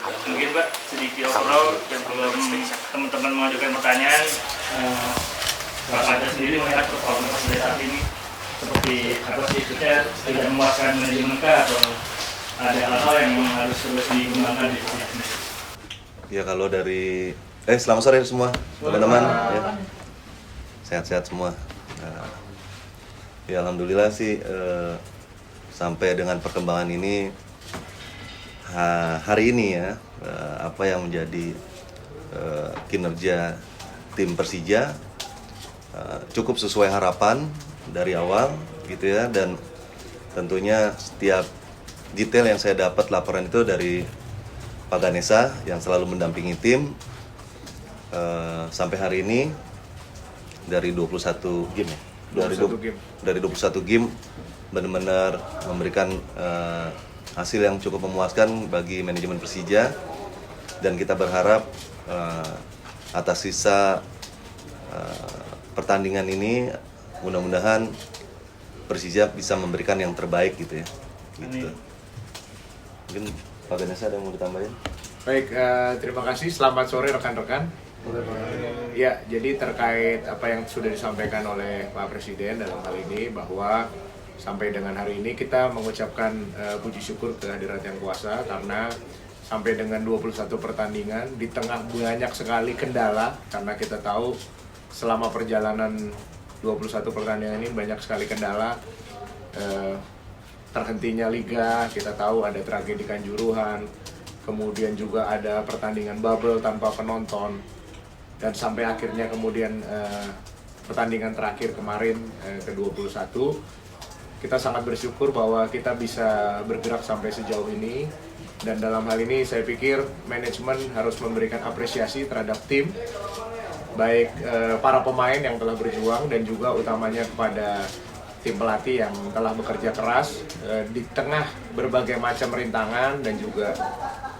Mungkin Mbak sedikit overall sebelum teman-teman mengajukan pertanyaan, Pak Anda sendiri melihat performa Persija saat ini seperti apa sih, maksudnya tidak memuaskan manajemen kah atau ada hal-hal yang harus terus dikembangkan di Persija sendiri? Ya kalau dari selamat sore semua teman-teman ya. Sehat-sehat semua. Ya alhamdulillah sih sampai dengan perkembangan ini hari ini ya apa yang menjadi kinerja tim Persija cukup sesuai harapan dari awal gitu ya, dan tentunya setiap detail yang saya dapat laporan itu dari Pak Ganesa yang selalu mendampingi tim sampai hari ini dari 21 game ya. Dari 21 game benar-benar memberikan hasil yang cukup memuaskan bagi manajemen Persija, dan kita berharap atas sisa pertandingan ini mudah-mudahan Persija bisa memberikan yang terbaik gitu ya. Gitu. Mungkin Pak Ganesa ada yang mau ditambahin? Baik, terima kasih. Selamat sore rekan-rekan. Ya, jadi terkait apa yang sudah disampaikan oleh Pak Presiden dalam hal ini, bahwa sampai dengan hari ini kita mengucapkan puji syukur kehadirat Yang Kuasa, karena sampai dengan 21 pertandingan di tengah banyak sekali kendala, karena kita tahu selama perjalanan 21 pertandingan ini banyak sekali kendala, terhentinya liga, kita tahu ada tragedi Kanjuruhan, kemudian juga ada pertandingan bubble tanpa penonton, dan sampai akhirnya kemudian pertandingan terakhir kemarin ke-21, kita sangat bersyukur bahwa kita bisa bergerak sampai sejauh ini. Dan dalam hal ini saya pikir manajemen harus memberikan apresiasi terhadap tim, baik para pemain yang telah berjuang dan juga utamanya kepada tim pelatih yang telah bekerja keras di tengah berbagai macam rintangan dan juga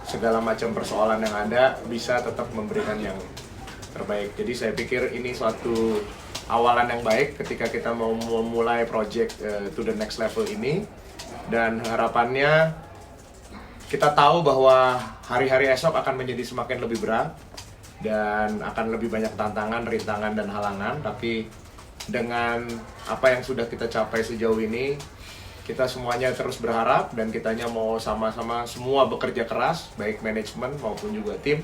segala macam persoalan yang ada, bisa tetap memberikan yang terbaik. Jadi saya pikir ini suatu awalan yang baik ketika kita mau memulai project to the next level ini, dan harapannya kita tahu bahwa hari-hari esok akan menjadi semakin lebih berat dan akan lebih banyak tantangan, rintangan, dan halangan. Tapi dengan apa yang sudah kita capai sejauh ini, kita semuanya terus berharap dan kitanya mau sama-sama semua bekerja keras, baik manajemen maupun juga tim,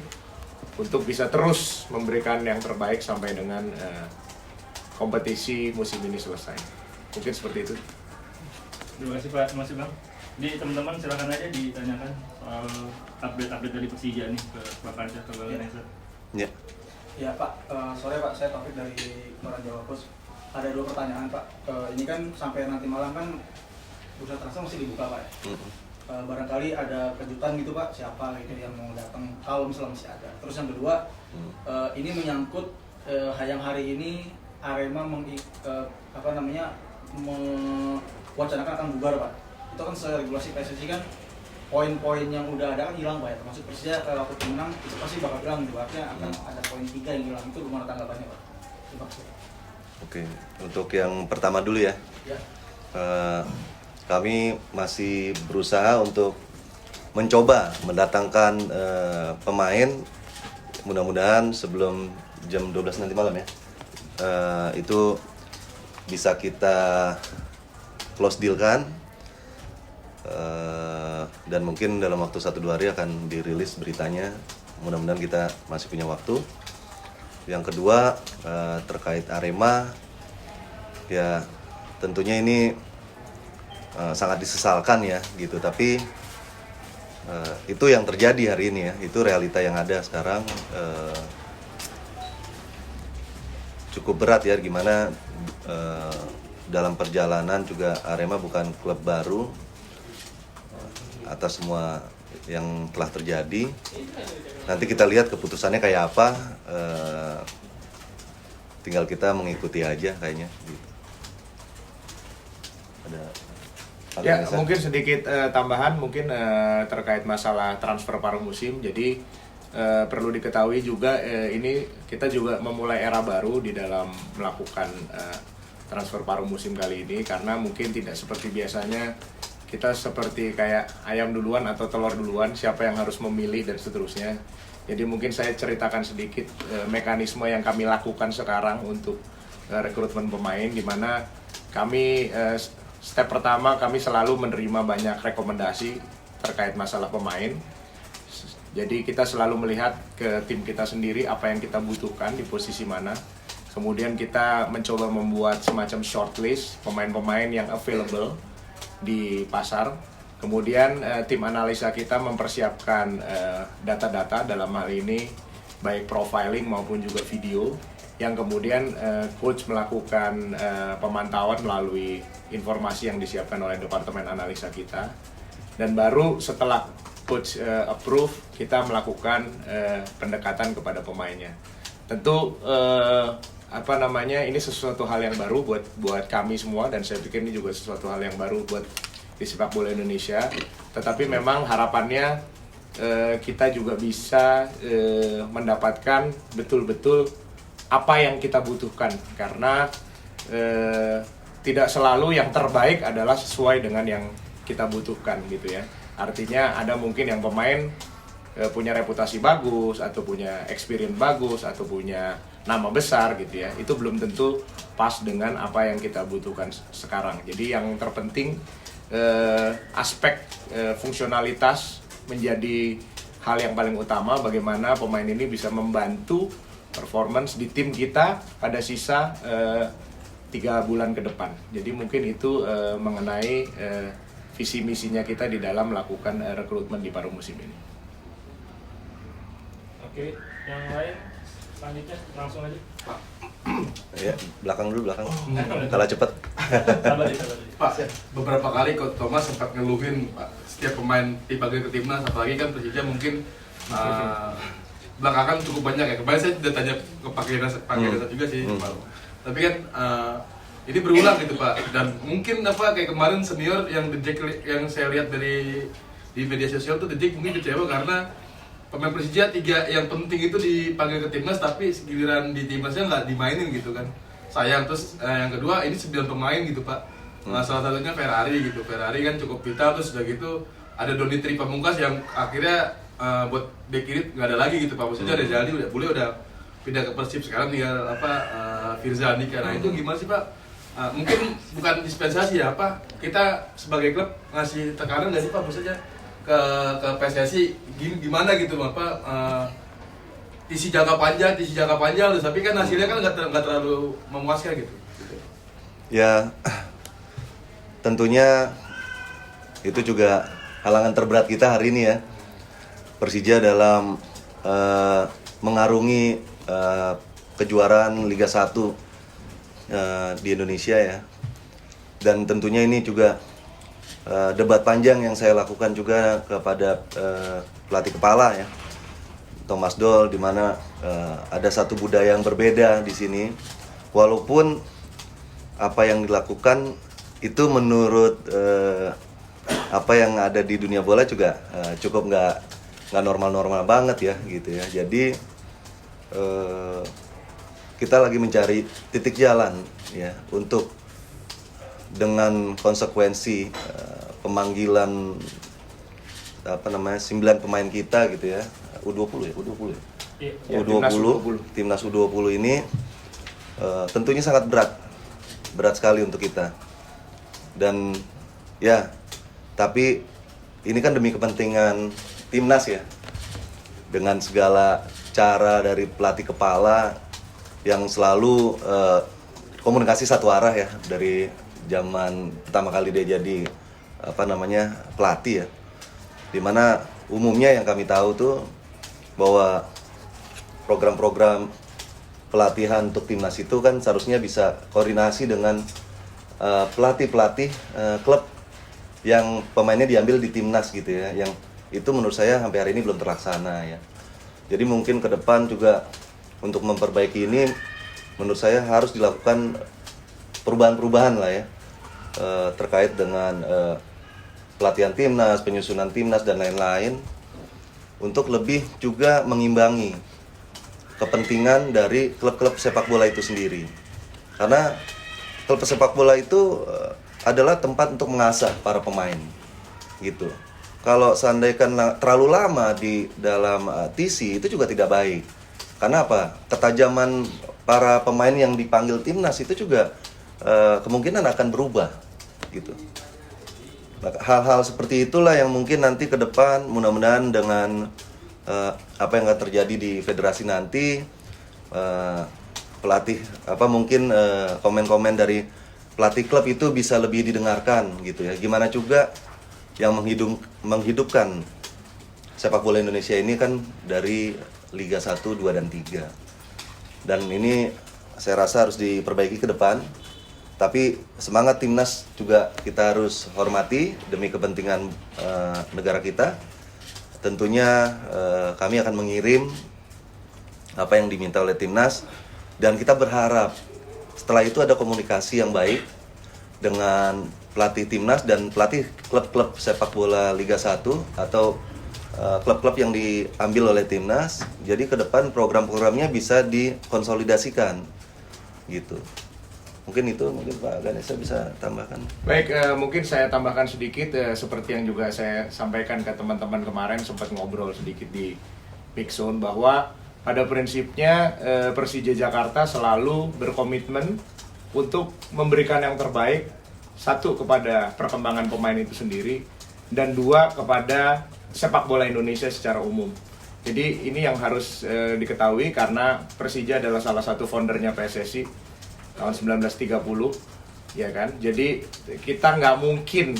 untuk bisa terus memberikan yang terbaik sampai dengan kompetisi musim ini selesai. Mungkin seperti itu. Terima kasih Pak, terima kasih Bang. Jadi teman-teman silakan aja ditanyakan soal update-update dari Persija nih ke Pak Panca, ke Bang Ganesa. Ya. Ya Pak, sore Pak, saya Taufik dari Koran Jawa Post. Ada 2 pertanyaan Pak. Ini kan sampai nanti malam kan bursa transfer masih dibuka Pak ya. Barangkali ada kejutan gitu Pak, siapa gitu yang mau datang kalau misalnya masih ada. Terus yang kedua, ini menyangkut yang hari ini Arema mewacanakan akan bubar Pak. Itu kan sesuai regulasi PSSI kan, poin-poin yang udah ada kan hilang Pak ya. Termasuk Persija waktu menang itu pasti bakal hilang gitu. Artinya akan ada poin 3 yang hilang. Itu gimana tanggapannya Pak? Terima kasih. Oke, untuk yang pertama dulu ya. Kami masih berusaha untuk mencoba mendatangkan pemain, mudah-mudahan sebelum jam 12 nanti malam ya, itu bisa kita close deal kan, dan mungkin dalam waktu 1-2 hari akan dirilis beritanya. Mudah-mudahan kita masih punya waktu. Yang kedua, terkait Arema, ya tentunya ini sangat disesalkan ya gitu, tapi itu yang terjadi hari ini ya, itu realita yang ada sekarang. Cukup berat ya, gimana dalam perjalanan juga Arema bukan klub baru, atas semua yang telah terjadi. Nanti kita lihat keputusannya kayak apa, tinggal kita mengikuti aja kayaknya gitu. Ada Ya, mungkin sedikit tambahan mungkin terkait masalah transfer paruh musim. Jadi perlu diketahui juga ini kita juga memulai era baru di dalam melakukan transfer paruh musim kali ini, karena mungkin tidak seperti biasanya kita seperti kayak ayam duluan atau telur duluan, siapa yang harus memilih dan seterusnya. Jadi mungkin saya ceritakan sedikit mekanisme yang kami lakukan sekarang untuk rekrutmen pemain, di mana kami step pertama kami selalu menerima banyak rekomendasi terkait masalah pemain. Jadi kita selalu melihat ke tim kita sendiri apa yang kita butuhkan di posisi mana. Kemudian kita mencoba membuat semacam shortlist pemain-pemain yang available di pasar. Kemudian tim analisa kita mempersiapkan data-data, dalam hal ini baik profiling maupun juga video, yang kemudian coach melakukan pemantauan melalui informasi yang disiapkan oleh departemen analisa kita. Dan baru setelah coach approve, kita melakukan pendekatan kepada pemainnya. Tentu ini sesuatu hal yang baru buat kami semua, dan saya pikir ini juga sesuatu hal yang baru buat di sepak bola Indonesia. Tetapi memang harapannya kita juga bisa mendapatkan betul-betul apa yang kita butuhkan, karena tidak selalu yang terbaik adalah sesuai dengan yang kita butuhkan gitu ya. Artinya ada mungkin yang pemain punya reputasi bagus, atau punya experience bagus, atau punya nama besar gitu ya, itu belum tentu pas dengan apa yang kita butuhkan sekarang. Jadi yang terpenting aspek fungsionalitas menjadi hal yang paling utama, bagaimana pemain ini bisa membantu performance di tim kita pada sisa 3 bulan ke depan. Jadi mungkin itu mengenai visi misinya kita di dalam melakukan rekrutmen di paruh musim ini. Oke, yang lain selanjutnya langsung aja. Ya, belakang. Kalah cepet. Sabar. Pak, beberapa kali Coach Thomas sempat ngeluhin Pak, setiap pemain dipanggil ke timnas, apalagi kan Persija mungkin belakangan cukup banyak ya. Kemarin saya sudah tanya ke Pak Gerasa juga sih, Pak. Tapi kan ini berulang gitu Pak. Dan mungkin kayak kemarin senior yang yang saya lihat di media sosial tuh mungkin kecewa karena pemain Persija 3 yang penting itu dipanggil ke timnas, tapi giliran di timnasnya nggak dimainin gitu kan. Sayang. Terus yang kedua, ini 9 pemain gitu Pak. Salah satunya Ferrari gitu. Ferrari kan cukup vital, terus udah gitu ada Donitri Pamungkas yang akhirnya buat bek kiri nggak ada lagi gitu Pak. Maksudnya ada Jaldi, udah pindah ke Persib, sekarang tinggal Firza Andika. Nah itu gimana sih Pak? Mungkin bukan dispensasi ya Pak, kita sebagai klub ngasih tekanan nggak sih Pak, maksudnya ke PSSI gimana gitu isi jangka panjang tapi kan hasilnya kan nggak terlalu memuaskan gitu. Ya, tentunya itu juga halangan terberat kita hari ini ya, Persija dalam mengarungi kejuaraan Liga 1 di Indonesia ya. Dan tentunya ini juga debat panjang yang saya lakukan juga kepada pelatih kepala ya, Thomas Doll, di mana ada satu budaya yang berbeda di sini. Walaupun apa yang dilakukan itu menurut apa yang ada di dunia bola juga cukup nggak normal-normal banget ya gitu ya. Jadi kita lagi mencari titik jalan ya untuk dengan konsekuensi pemanggilan 9 pemain kita gitu ya, U20 ya, timnas U20 ini tentunya sangat berat sekali untuk kita. Dan ya, tapi ini kan demi kepentingan timnas ya, dengan segala cara dari pelatih kepala yang selalu komunikasi satu arah ya, dari zaman pertama kali dia jadi pelatih ya, dimana umumnya yang kami tahu tuh bahwa program-program pelatihan untuk timnas itu kan seharusnya bisa koordinasi dengan pelatih-pelatih klub yang pemainnya diambil di timnas gitu ya, yang itu menurut saya sampai hari ini belum terlaksana ya. Jadi mungkin ke depan juga untuk memperbaiki ini menurut saya harus dilakukan perubahan-perubahan lah ya, terkait dengan pelatihan timnas, penyusunan timnas dan lain-lain, untuk lebih juga mengimbangi kepentingan dari klub-klub sepak bola itu sendiri. Karena klub sepak bola itu adalah tempat untuk mengasah para pemain, gitu. Kalau seandainya terlalu lama di dalam TC itu juga tidak baik. Karena apa? Ketajaman para pemain yang dipanggil timnas itu juga kemungkinan akan berubah, gitu. Nah, hal-hal seperti itulah yang mungkin nanti ke depan mudah-mudahan dengan apa yang akan terjadi di federasi nanti, pelatih mungkin komen-komen dari pelatih klub itu bisa lebih didengarkan, gitu ya. Gimana juga yang menghidupkan sepak bola Indonesia ini kan dari Liga 1, 2, dan 3. Dan ini saya rasa harus diperbaiki ke depan. Tapi semangat timnas juga kita harus hormati demi kepentingan negara kita. Tentunya kami akan mengirim apa yang diminta oleh timnas. Dan kita berharap setelah itu ada komunikasi yang baik dengan pelatih timnas dan pelatih klub-klub sepak bola Liga 1 atau klub-klub yang diambil oleh timnas. Jadi ke depan program-programnya bisa dikonsolidasikan, gitu. Mungkin Pak Ganesha bisa tambahkan. Baik, mungkin saya tambahkan sedikit seperti yang juga saya sampaikan ke teman-teman kemarin, sempat ngobrol sedikit di Mix Zone, bahwa pada prinsipnya Persija Jakarta selalu berkomitmen untuk memberikan yang terbaik, satu kepada perkembangan pemain itu sendiri, dan dua kepada sepak bola Indonesia secara umum. Jadi ini yang harus diketahui, karena Persija adalah salah satu foundernya PSSI tahun 1930, ya kan. Jadi kita nggak mungkin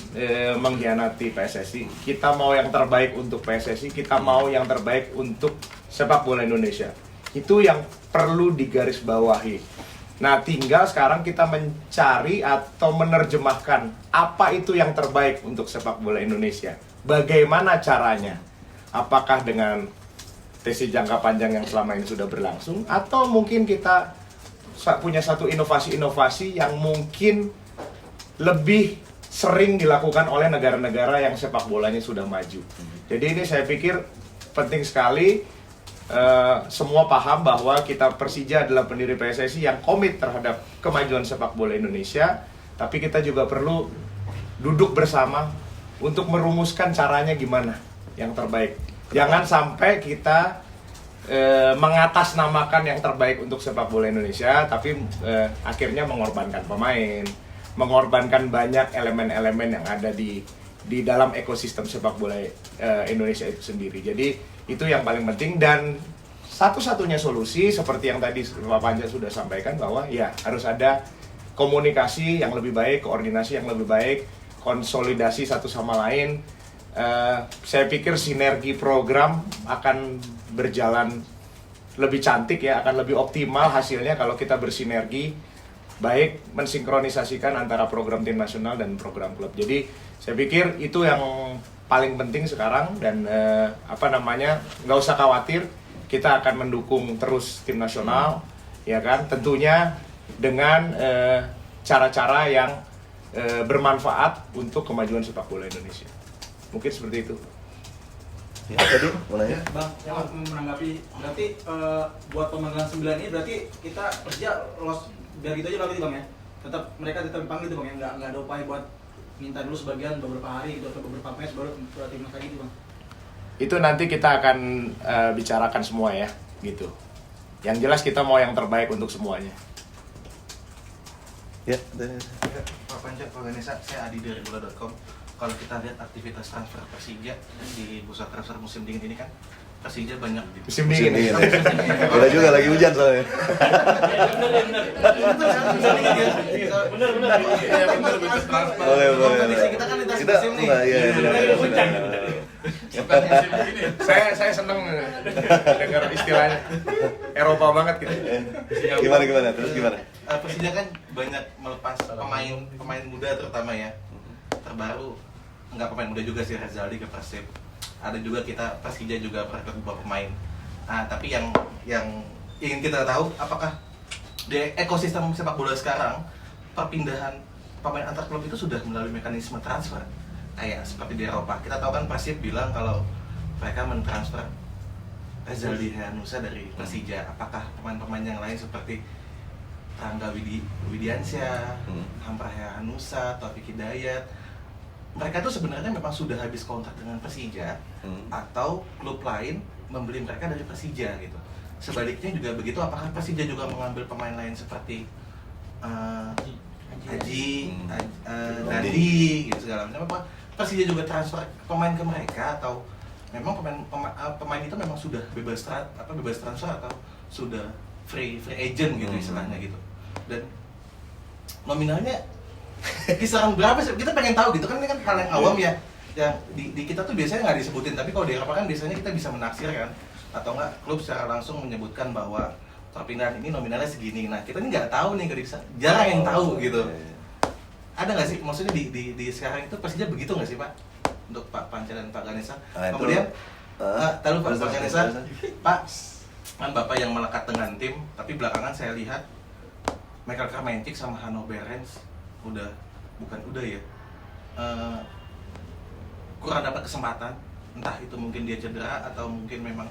mengkhianati PSSI. Kita mau yang terbaik untuk PSSI, kita mau yang terbaik untuk sepak bola Indonesia. Itu yang perlu digarisbawahi. Nah, tinggal sekarang kita mencari atau menerjemahkan apa itu yang terbaik untuk sepak bola Indonesia. Bagaimana caranya? Apakah dengan TC jangka panjang yang selama ini sudah berlangsung, atau mungkin kita punya satu inovasi-inovasi yang mungkin lebih sering dilakukan oleh negara-negara yang sepak bolanya sudah maju. Jadi ini saya pikir penting sekali. Semua paham bahwa kita Persija adalah pendiri PSSI yang komit terhadap kemajuan sepak bola Indonesia, tapi kita juga perlu duduk bersama untuk merumuskan caranya gimana yang terbaik. Jangan sampai kita mengatasnamakan yang terbaik untuk sepak bola Indonesia, tapi akhirnya mengorbankan pemain, mengorbankan banyak elemen-elemen yang ada di dalam ekosistem sepak bola Indonesia itu sendiri. Jadi itu yang paling penting, dan satu-satunya solusi seperti yang tadi Pak Panja sudah sampaikan, bahwa ya harus ada komunikasi yang lebih baik, koordinasi yang lebih baik, konsolidasi satu sama lain. Saya pikir sinergi program akan berjalan lebih cantik ya, akan lebih optimal hasilnya kalau kita bersinergi baik, mensinkronisasikan antara program tim nasional dan program klub. Jadi saya pikir itu yang paling penting sekarang, dan nggak usah khawatir, kita akan mendukung terus tim nasional, ya kan, tentunya dengan cara-cara yang bermanfaat untuk kemajuan sepak bola Indonesia. Mungkin seperti itu. Ya, tadi mau nanya? Bang, yang menanggapi, berarti buat pemanggilan 9 ini berarti kita Persija lolos biar gitu aja gitu Bang ya? Mereka tetap dipanggil gitu Bang ya? Nggak ada upaya buat minta dulu sebagian beberapa hari gitu atau beberapa match baru timnas lagi gitu Bang? Itu nanti kita akan bicarakan semua ya, gitu. Yang jelas kita mau yang terbaik untuk semuanya. Ya, Pak Panja, Pak Ganesha, saya Adi dari bola.com. Kalau kita lihat aktivitas transfer Persija di bursa transfer musim dingin ini kan, Persija banyak di Musim dingin ya. Udah juga lagi hujan soalnya. Bener bisnis transfer. Boleh. kita kan lintas Kita musim nih. enggak, iya. Bukan musim ini. Saya seneng dengar istilahnya Eropa banget gitu. Gimana? Terus gimana? Persija kan banyak melepas pemain muda terutama ya, terbaru, nggak pemain muda juga sih, Rezaldi ke Persib. Ada juga kita Persija juga merekrut beberapa pemain. Nah, tapi yang ingin kita tahu, apakah di ekosistem sepak bola sekarang perpindahan pemain antar klub itu sudah melalui mekanisme transfer kayak seperti di Eropa. Kita tahu kan Persib bilang kalau mereka mentransfer Rezaldi Hehanusa dari Persija. Apakah pemain-pemain yang lain seperti Rangga Widiansyah, Hampraya Hanusa, Taufik Hidayat. Mereka tuh sebenarnya memang sudah habis kontrak dengan Persija atau klub lain membeli mereka dari Persija gitu. Sebaliknya juga begitu, apakah Persija juga mengambil pemain lain seperti Haji, Nadi gitu segala macam? Apa Persija juga transfer pemain ke mereka atau memang pemain itu memang sudah bebas transfer atau sudah free agent gitu istilahnya gitu? Dan nominalnya kisaran berapa sih? Kita pengen tahu gitu kan, ini kan hal yang awam ya. Yang di kita tuh biasanya nggak disebutin, tapi kalau di Eropa kan biasanya kita bisa menaksir kan, atau nggak klub secara langsung menyebutkan bahwa perpindahan ini nominalnya segini. Nah kita ini nggak tahu nih, jarang yang tahu gitu. Ada nggak sih, maksudnya di sekarang itu Persija begitu nggak sih Pak? Untuk Pak Panca dan Pak Ganesha. Kemudian tahu Pak Ganesha, Pak kan Bapak yang melekat dengan tim, tapi belakangan saya lihat Michael Kramajic sama Hanno Behrens kurang dapat kesempatan, entah itu mungkin dia cedera atau mungkin memang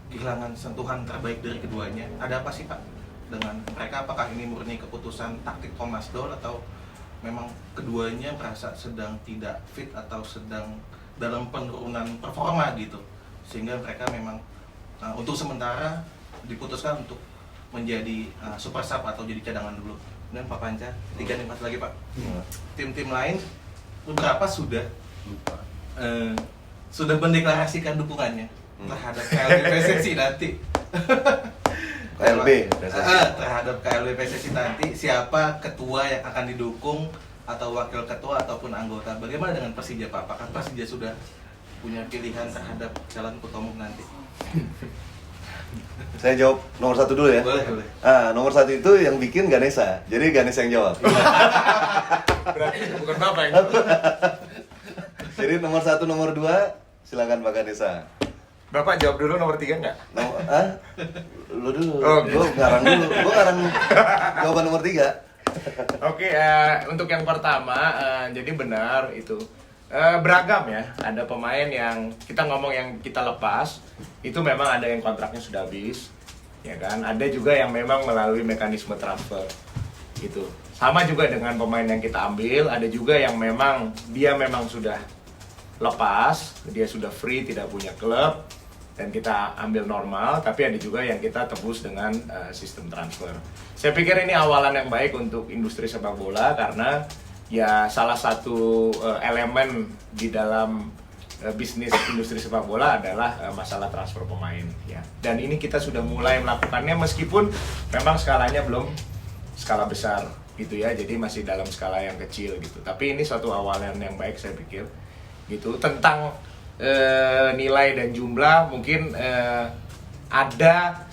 kehilangan sentuhan terbaik dari keduanya. Ada apa sih Pak dengan mereka? Apakah ini murni keputusan taktik Thomas Doll atau memang keduanya merasa sedang tidak fit atau sedang dalam penurunan performa gitu, sehingga mereka memang untuk sementara diputuskan untuk menjadi super sub atau jadi cadangan dulu. Dan Pak Panca, 3 nih lagi Pak. Tim-tim lain beberapa sudah mendeklarasikan dukungannya terhadap KLB PSSI nanti. Terhadap KLB PSSI nanti, siapa ketua yang akan didukung atau wakil ketua ataupun anggota. Bagaimana dengan Persija Pak? Apakah Persija sudah punya pilihan terhadap calon ketua umum nanti? Saya jawab nomor 1 dulu ya. Boleh. Nomor 1 itu yang bikin Ganesha, jadi Ganesha yang jawab. Berarti bukan Bapak yang Jadi nomor 1, nomor 2 silakan Pak Ganesha. Bapak jawab dulu nomor 3 nggak? Lu dulu. Oh, Gue ngarang dulu. Gue ngarang jawaban nomor 3. Oke, untuk yang pertama, jadi benar itu beragam ya. Ada pemain yang kita ngomong yang kita lepas, itu memang ada yang kontraknya sudah habis, ya kan? Ada juga yang memang melalui mekanisme transfer, gitu. Sama juga dengan pemain yang kita ambil, ada juga yang memang dia memang sudah lepas, dia sudah free, tidak punya klub, dan kita ambil normal. Tapi ada juga yang kita tebus dengan sistem transfer. Saya pikir ini awalan yang baik untuk industri sepak bola karena ya salah satu elemen di dalam bisnis industri sepak bola adalah masalah transfer pemain ya. Dan ini kita sudah mulai melakukannya meskipun memang skalanya belum skala besar gitu ya. Jadi masih dalam skala yang kecil gitu. Tapi ini suatu awalan yang baik saya pikir gitu. Tentang nilai dan jumlah mungkin ada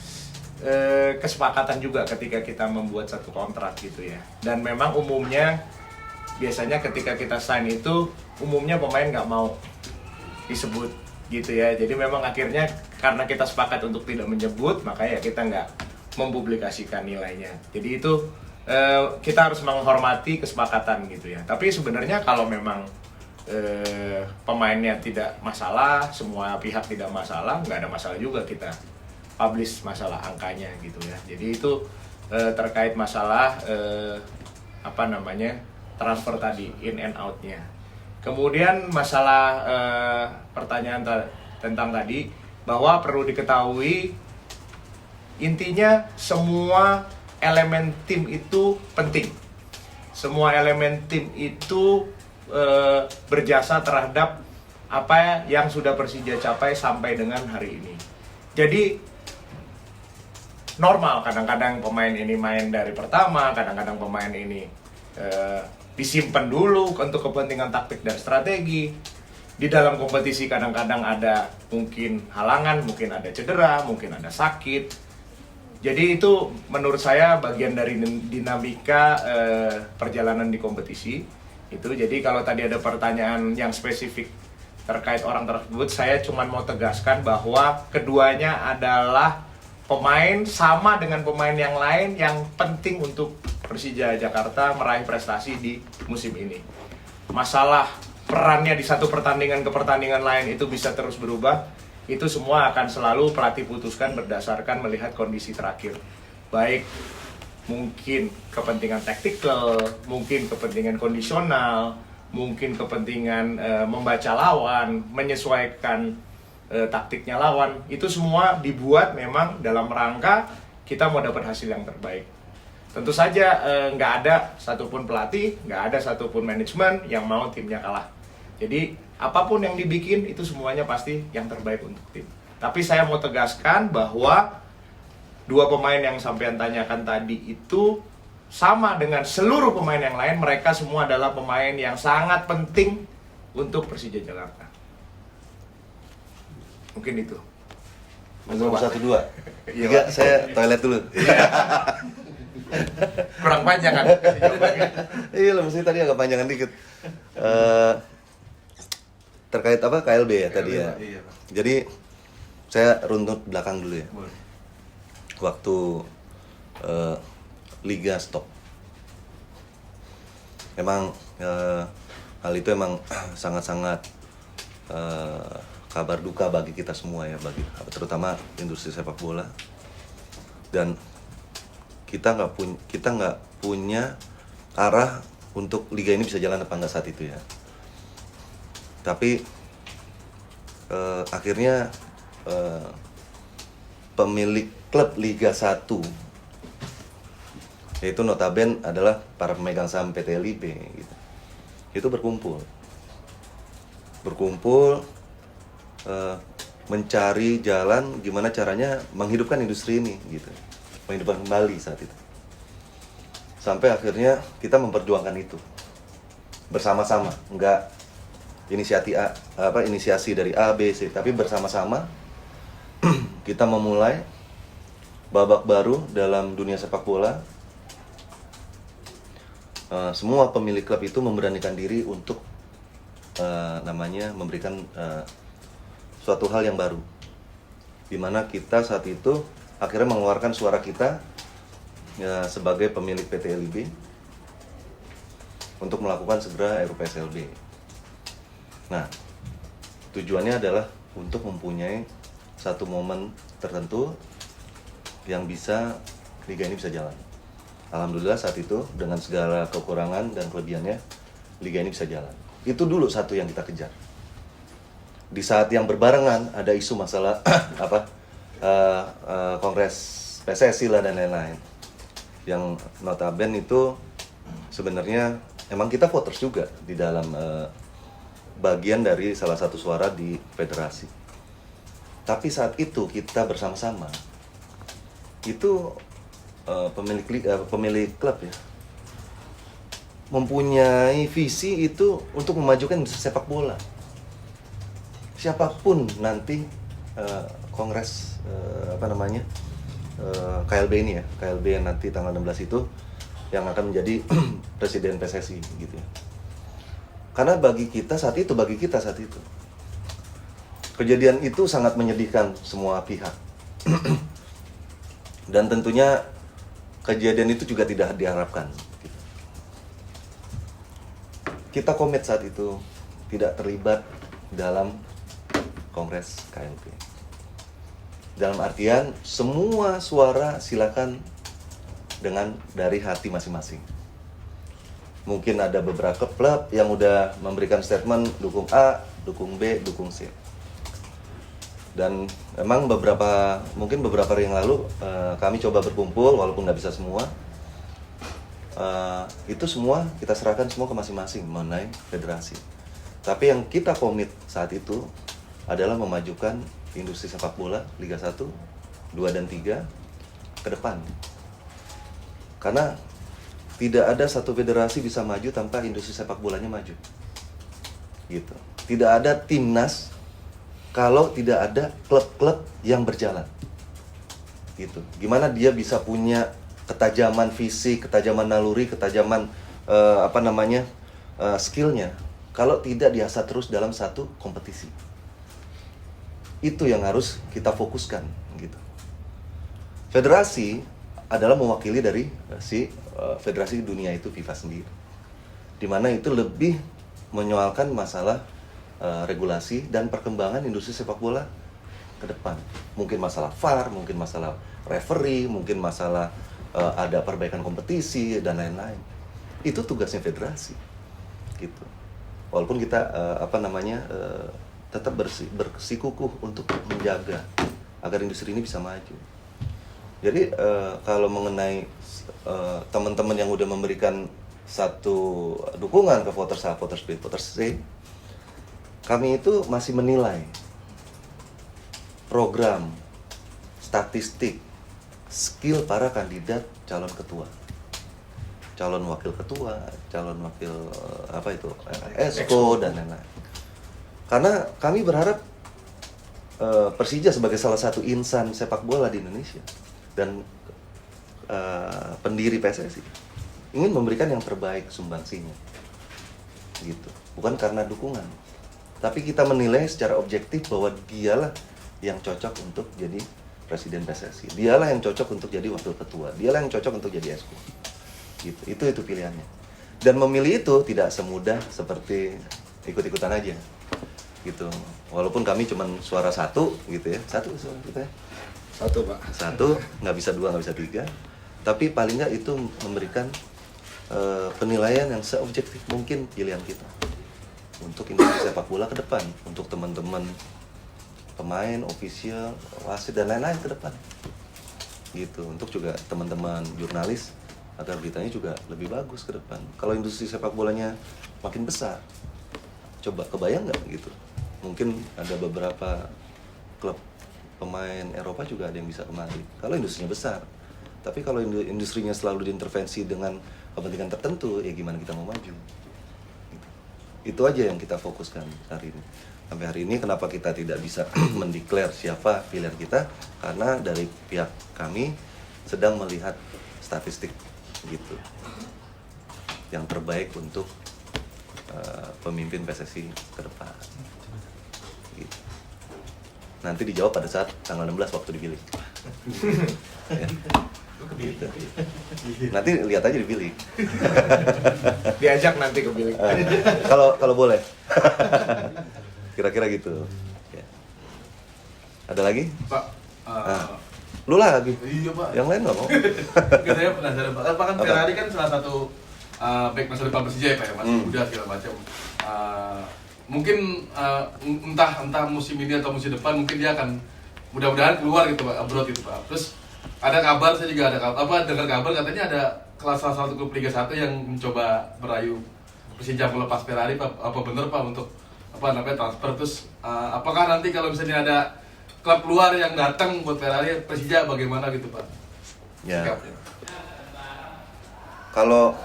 kesepakatan juga ketika kita membuat satu kontrak gitu ya. Dan memang umumnya biasanya ketika kita sign itu umumnya pemain nggak mau disebut gitu ya. Jadi memang akhirnya karena kita sepakat untuk tidak menyebut, makanya kita nggak mempublikasikan nilainya. Jadi itu kita harus menghormati kesepakatan gitu ya. Tapi sebenarnya kalau memang pemainnya tidak masalah, semua pihak tidak masalah, nggak ada masalah juga kita publish masalah angkanya gitu ya. Jadi itu terkait masalah transfer tadi, in and out-nya. Kemudian masalah pertanyaan tentang tadi, bahwa perlu diketahui intinya semua elemen tim itu penting. Semua elemen tim itu berjasa terhadap apa yang sudah Persija capai sampai dengan hari ini. Jadi normal kadang-kadang pemain ini main dari pertama, kadang-kadang pemain ini disimpan dulu untuk kepentingan taktik dan strategi. Di dalam kompetisi kadang-kadang ada mungkin halangan, mungkin ada cedera, mungkin ada sakit. Jadi itu menurut saya bagian dari dinamika perjalanan di kompetisi itu. Jadi kalau tadi ada pertanyaan yang spesifik terkait orang tersebut, saya cuma mau tegaskan bahwa keduanya adalah pemain sama dengan pemain yang lain yang penting untuk Persija Jakarta meraih prestasi di musim ini. Masalah perannya di satu pertandingan ke pertandingan lain itu bisa terus berubah. Itu semua akan selalu pelatih putuskan berdasarkan melihat kondisi terakhir. Baik mungkin kepentingan taktikal, mungkin kepentingan kondisional, mungkin kepentingan membaca lawan, menyesuaikan taktiknya lawan. Itu semua dibuat memang dalam rangka kita mau dapat hasil yang terbaik. Tentu saja nggak ada satupun pelatih, nggak ada satupun manajemen yang mau timnya kalah. Jadi apapun yang dibikin itu semuanya pasti yang terbaik untuk tim. Tapi saya mau tegaskan bahwa dua pemain yang sampean tanyakan tadi itu sama dengan seluruh pemain yang lain. Mereka semua adalah pemain yang sangat penting untuk Persija Jakarta. Mungkin itu. Nomor 1, 2, Iya, 3, saya toilet dulu. kurang panjang kan? Iya lah, mesti tadi agak panjangan dikit. Terkait apa KLB ya tadi ya. Iya, Pak. Jadi saya runtut belakang dulu ya. Boleh. Waktu Liga stop. Emang hal itu emang sangat-sangat kabar duka bagi kita semua ya, bagi terutama industri sepak bola. Dan kita nggak punya arah untuk liga ini bisa jalan apa enggak saat itu ya. Tapi akhirnya pemilik klub Liga 1, yaitu notabene adalah para pemegang saham PT LIB gitu, itu berkumpul mencari jalan gimana caranya menghidupkan industri ini gitu, menghidupkan kembali saat itu. Sampai akhirnya kita memperjuangkan itu bersama-sama, enggak inisiasi dari A, B, C, tapi bersama-sama kita memulai babak baru dalam dunia sepak bola. Semua pemilik klub itu memberanikan diri untuk memberikan suatu hal yang baru, di mana kita saat itu akhirnya mengeluarkan suara kita ya, sebagai pemilik PT LIB untuk melakukan segera RUPSLB. Nah, tujuannya adalah untuk mempunyai satu momen tertentu yang bisa liga ini bisa jalan. Alhamdulillah saat itu dengan segala kekurangan dan kelebihannya, liga ini bisa jalan. Itu dulu satu yang kita kejar. Di saat yang berbarengan ada isu masalah kongres PSSI lah dan lain-lain. Yang notabene itu sebenarnya emang kita voters juga di dalam bagian dari salah satu suara di federasi. Tapi saat itu kita bersama-sama itu pemilik klub ya mempunyai visi itu untuk memajukan sepak bola. Siapapun nanti kongres KLB ini ya, KLB yang nanti tanggal 16 itu yang akan menjadi presiden PSSI gitu ya. Karena bagi kita saat itu kejadian itu sangat menyedihkan semua pihak. Dan tentunya kejadian itu juga tidak diharapkan. Kita komit saat itu tidak terlibat dalam kongres KLB. Dalam artian semua suara silakan dari hati masing-masing. Mungkin ada beberapa klub yang udah memberikan statement dukung A, dukung B, dukung C. Dan memang mungkin beberapa hari yang lalu kami coba berkumpul walaupun nggak bisa semua. Itu semua kita serahkan semua ke masing-masing mengenai federasi. Tapi yang kita komit saat itu adalah memajukan industri sepak bola Liga 1, 2 dan 3 ke depan. Karena tidak ada satu federasi bisa maju tanpa industri sepak bolanya maju. Gitu. Tidak ada timnas kalau tidak ada klub-klub yang berjalan. Gitu. Gimana dia bisa punya ketajaman fisik, ketajaman naluri, ketajaman skillnya kalau tidak diasah terus dalam satu kompetisi. Itu yang harus kita fokuskan gitu. Federasi adalah mewakili dari federasi dunia itu FIFA sendiri, dimana itu lebih menyoalkan masalah regulasi dan perkembangan industri sepak bola ke depan. Mungkin masalah VAR, mungkin masalah referee, mungkin masalah ada perbaikan kompetisi dan lain-lain. Itu tugasnya federasi, gitu. Walaupun kita tetap bersikukuh untuk menjaga agar industri ini bisa maju. Jadi kalau mengenai teman-teman yang udah memberikan satu dukungan ke voters A, voters B, voters C, kami itu masih menilai program, statistik, skill para kandidat calon ketua, calon wakil ketua, calon wakil esko dan lain-lain. Karena kami berharap Persija sebagai salah satu insan sepak bola di Indonesia dan pendiri PSSI ingin memberikan yang terbaik sumbangsinya, gitu. Bukan karena dukungan, tapi kita menilai secara objektif bahwa dialah yang cocok untuk jadi presiden PSSI, dialah yang cocok untuk jadi wakil ketua, dialah yang cocok untuk jadi esko, gitu. Itu pilihannya. Dan memilih itu tidak semudah seperti ikut-ikutan aja, gitu. Walaupun kami cuma suara satu, gitu ya, satu suara kita ya. Satu, Pak. Satu, nggak bisa dua, nggak bisa tiga. Tapi paling nggak itu memberikan penilaian yang seobjektif mungkin pilihan kita untuk industri sepak bola ke depan, untuk teman-teman pemain, official, wasit dan lain-lain ke depan, gitu. Untuk juga teman-teman jurnalis agar beritanya juga lebih bagus ke depan. Kalau industri sepak bolanya makin besar, coba kebayang nggak gitu? Mungkin ada beberapa klub pemain Eropa juga ada yang bisa kemari kalau industrinya besar. Tapi kalau industrinya selalu diintervensi dengan kepentingan tertentu, ya gimana kita mau maju? Gitu. Itu aja yang kita fokuskan hari ini. Sampai hari ini kenapa kita tidak bisa mendeklar siapa pilihan kita? Karena dari pihak kami sedang melihat statistik, gitu, yang terbaik untuk pemimpin PSSI ke depan. Gitu. Nanti dijawab pada saat tanggal 16 waktu dipilih. Ya. Gitu. Nanti lihat aja dipilih. Diajak nanti ke bilik. Kalau boleh. Kira-kira gitu. Ya. Ada lagi? Pak, Lu lagi. iya Pak. Yang lain nggak mau? Saya penasaran Pak. Pak kan Ferrari kan salah satu back masa depan Persija ya Pak ya, masih muda segala macam. Mungkin entah musim ini atau musim depan mungkin dia akan mudah-mudahan keluar gitu Pak, abroad gitu Pak. Terus ada kabar, saya juga ada dengar kabar katanya ada salah satu klub Liga 1 yang mencoba merayu Persija melepas Ferrari Pak. Apa benar Pak untuk transfer? Terus apakah nanti kalau misalnya ada klub luar yang datang buat Ferrari, Persija bagaimana gitu Pak? Ya. Sikapnya. Kalau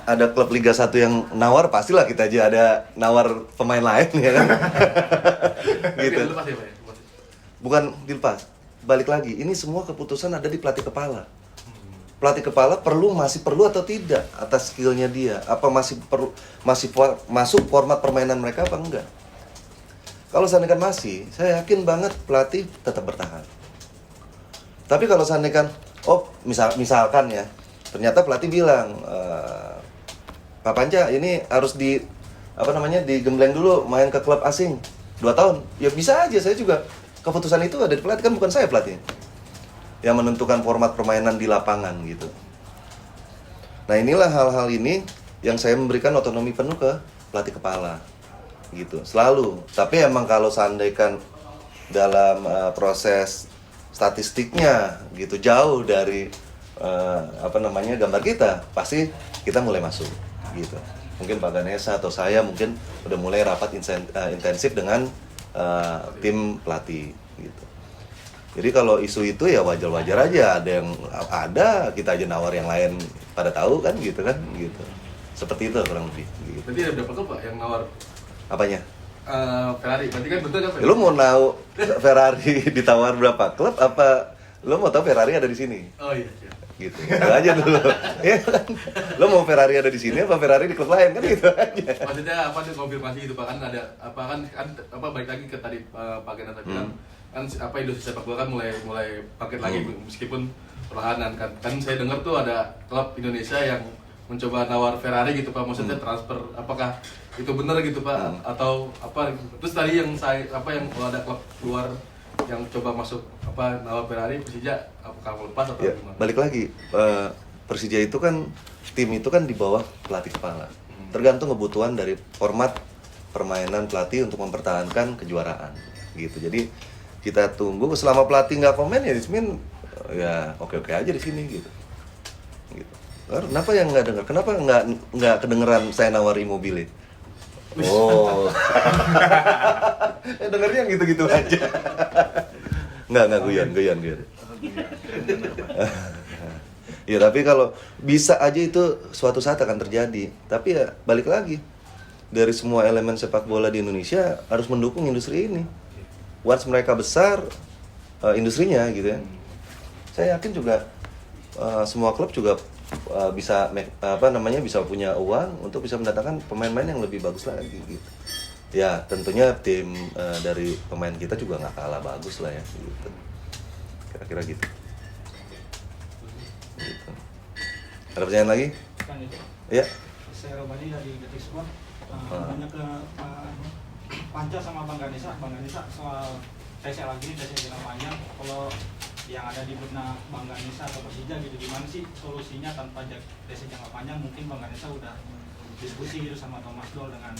ada klub Liga 1 yang nawar, pastilah kita aja ada nawar pemain lain ya kan. Gitu. Dilepas ya Pak ya? Bukan dilepas. Balik lagi, ini semua keputusan ada di pelatih kepala. Pelatih kepala masih perlu atau tidak atas skillnya dia? Apa masih masuk format permainan mereka apa enggak? Kalau seandainya masih, saya yakin banget pelatih tetap bertahan. Tapi kalau seandainya misalkan ya, ternyata pelatih bilang, Pak Panca ini harus digembleng dulu main ke klub asing 2 tahun. Ya bisa aja, saya juga keputusan itu ada di pelatih, kan bukan saya pelatih yang menentukan format permainan di lapangan gitu. Nah inilah hal-hal ini yang saya memberikan otonomi penuh ke pelatih kepala gitu, selalu. Tapi emang kalau seandainya dalam proses statistiknya gitu jauh dari gambar kita, pasti kita mulai masuk gitu. Mungkin Pak Ganesha atau saya mungkin udah mulai rapat intensif dengan tim pelatih gitu. Jadi kalau isu itu ya wajar-wajar aja, ada kita aja nawar yang lain pada tahu kan gitu. Seperti itu kurang lebih gitu. Berarti ada berapa klub Pak yang nawar Apanya? Ferrari? Berarti kan betul kan Pak? Lu mau tahu Ferrari ditawar berapa klub apa lu mau tahu Ferrari ada di sini? Oh iya. Gitu. Itu aja dulu. Ya kan? Lu mau Ferrari ada di sini apa Ferrari di klub lain kan gitu aja. Maksudnya apa sih konfirmasi gitu Pak, kan ada balik lagi ke tadi Pak Gena tadi bilang kan industri sepak bola kan mulai bangkit lagi meskipun perlahanan kan saya dengar tuh ada klub Indonesia yang mencoba nawar Ferrari gitu Pak, maksudnya transfer, apakah itu benar gitu Pak atau apa? Terus tadi yang ada klub luar yang coba masuk Nawal Ferrari Persija, apakah mau lepas atau Ya, gimana? balik lagi, Persija itu kan tim itu kan di bawah pelatih kepala. Tergantung kebutuhan dari format permainan pelatih untuk mempertahankan kejuaraan gitu. Jadi kita tunggu selama pelatih nggak komen ya Ismin ya oke aja di sini gitu. Gitu. Kenapa yang nggak dengar? Kenapa nggak kedengeran saya nawari Immobile? Oh, dengernya gitu-gitu aja. Nggak guyon. Ya tapi kalau bisa aja itu suatu saat akan terjadi. Tapi ya balik lagi, dari semua elemen sepak bola di Indonesia harus mendukung industri ini. Once mereka besar industrinya gitu ya. Saya yakin juga semua klub juga bisa bisa punya uang untuk bisa mendatangkan pemain-pemain yang lebih bagus lagi gitu. Ya tentunya tim dari pemain kita juga nggak kalah bagus lah ya gitu. Kira-kira gitu. Gitu. Ada pertanyaan lagi? Kan itu. Ya. Saya Robani dari Detik Sport. Tanya ke Panca sama Bang Ganesha. Bang Ganesha soal TC lagi ini TC jangka panjang. Kalau yang ada di benak Bang Ganesha atau Persija gitu, gimana sih solusinya tanpa TC jangka panjang? Mungkin Bang Ganesha udah diskusi gitu sama Thomas Doll dengan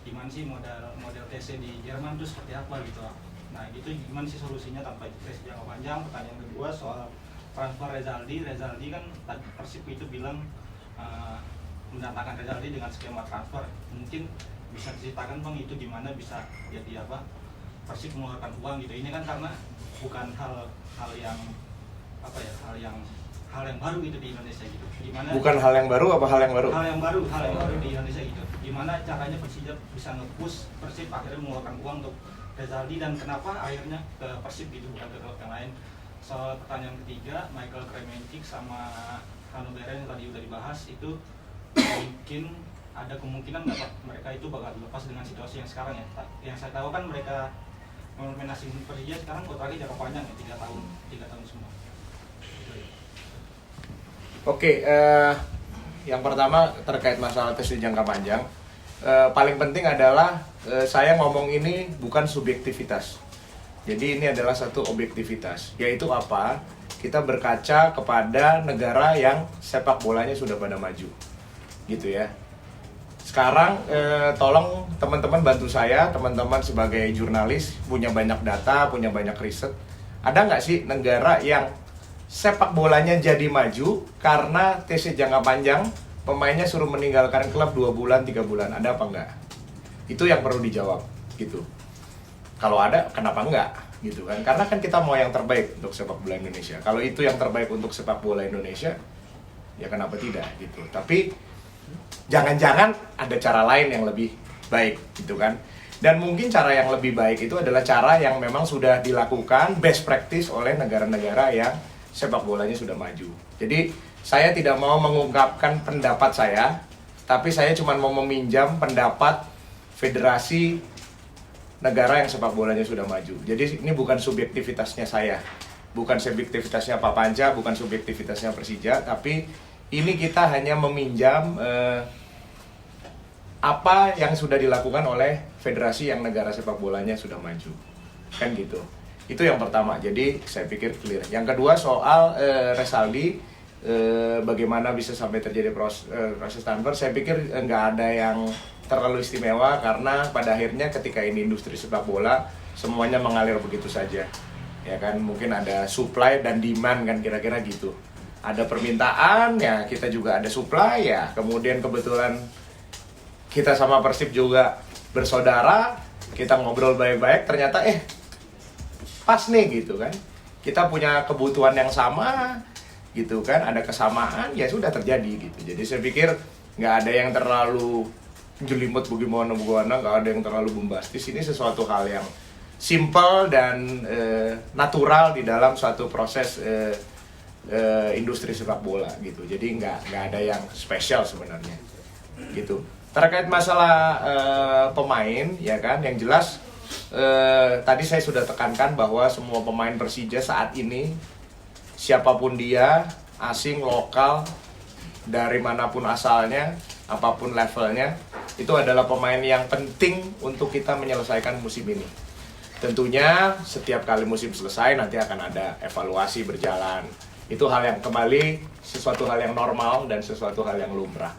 gimana sih model TC di Jerman itu seperti apa gitu. Nah gitu gimana sih solusinya tanpa TC jangka panjang? Pertanyaan kedua soal transfer Rezaldi kan Persib itu bilang mendatangkan Rezaldi dengan skema transfer. Mungkin bisa diceritakan Bang itu gimana bisa jadi apa Persib mengeluarkan uang gitu. Ini kan karena bukan hal yang baru gitu di Indonesia gitu. Gimana? Bukan hal yang baru apa hal yang baru? Hal yang baru di Indonesia gitu. Gimana caranya Persija bisa nge-push Persib akhirnya mengeluarkan uang untuk Rezaldi dan kenapa akhirnya ke Persib gitu bukan ke klub yang lain. Soal pertanyaan ketiga, Michael Kremenchik sama Hanno Beren yang tadi udah dibahas itu mungkin ada kemungkinan nggak Pak mereka itu bakal dilepas dengan situasi yang sekarang ya. Yang saya tahu kan mereka mendominasi Persija sekarang kontraknya jangka panjang ya 3 tahun semua. Oke, yang pertama terkait masalah tes jangka panjang, paling penting adalah saya ngomong ini bukan subjektivitas. Jadi ini adalah satu objektivitas, yaitu apa? Kita berkaca kepada negara yang sepak bolanya sudah pada maju, gitu ya. Sekarang tolong teman-teman bantu saya, teman-teman sebagai jurnalis punya banyak data, punya banyak riset. Ada nggak sih negara yang sepak bolanya jadi maju karena TC jangka panjang, pemainnya suruh meninggalkan klub 2 bulan, 3 bulan, ada apa enggak? Itu yang perlu dijawab, gitu. Kalau ada, kenapa enggak? Gitu kan? Karena kan kita mau yang terbaik untuk sepak bola Indonesia. Kalau itu yang terbaik untuk sepak bola Indonesia, ya kenapa tidak? Gitu. Tapi jangan-jangan ada cara lain yang lebih baik, gitu kan? Dan mungkin cara yang lebih baik itu adalah cara yang memang sudah dilakukan best practice oleh negara-negara yang sepak bolanya sudah maju. Jadi saya tidak mau mengungkapkan pendapat saya, tapi saya cuma mau meminjam pendapat federasi negara yang sepak bolanya sudah maju. Jadi ini bukan subjektivitasnya saya, bukan subjektivitasnya Pak Panca, bukan subjektivitasnya Persija, tapi ini kita hanya meminjam apa yang sudah dilakukan oleh federasi yang negara sepak bolanya sudah maju. Kan gitu. Itu yang pertama, jadi saya pikir clear. Yang kedua soal Rezaldi, bagaimana bisa sampai terjadi proses transfer, saya pikir nggak ada yang terlalu istimewa karena pada akhirnya ketika ini industri sepak bola semuanya mengalir begitu saja, ya kan. Mungkin ada supply dan demand kan, kira-kira gitu. Ada permintaan ya, kita juga ada supply ya. Kemudian kebetulan kita sama Persib juga bersaudara, kita ngobrol baik-baik, ternyata pas nih gitu kan. Kita punya kebutuhan yang sama gitu kan, ada kesamaan, ya sudah terjadi gitu. Jadi saya pikir nggak ada yang terlalu jelimet bagaimana, nggak ada yang terlalu bombastis. Ini sesuatu hal yang simple dan natural di dalam suatu proses industri sepak bola gitu. Jadi nggak ada yang spesial sebenarnya gitu. Terkait masalah pemain ya kan, yang jelas tadi saya sudah tekankan bahwa semua pemain Persija saat ini siapapun dia, asing, lokal, dari manapun asalnya, apapun levelnya, itu adalah pemain yang penting untuk kita menyelesaikan musim ini. tentunya setiap kali musim selesai nanti akan ada evaluasi berjalan. Itu hal yang kembali sesuatu hal yang normal dan sesuatu hal yang lumrah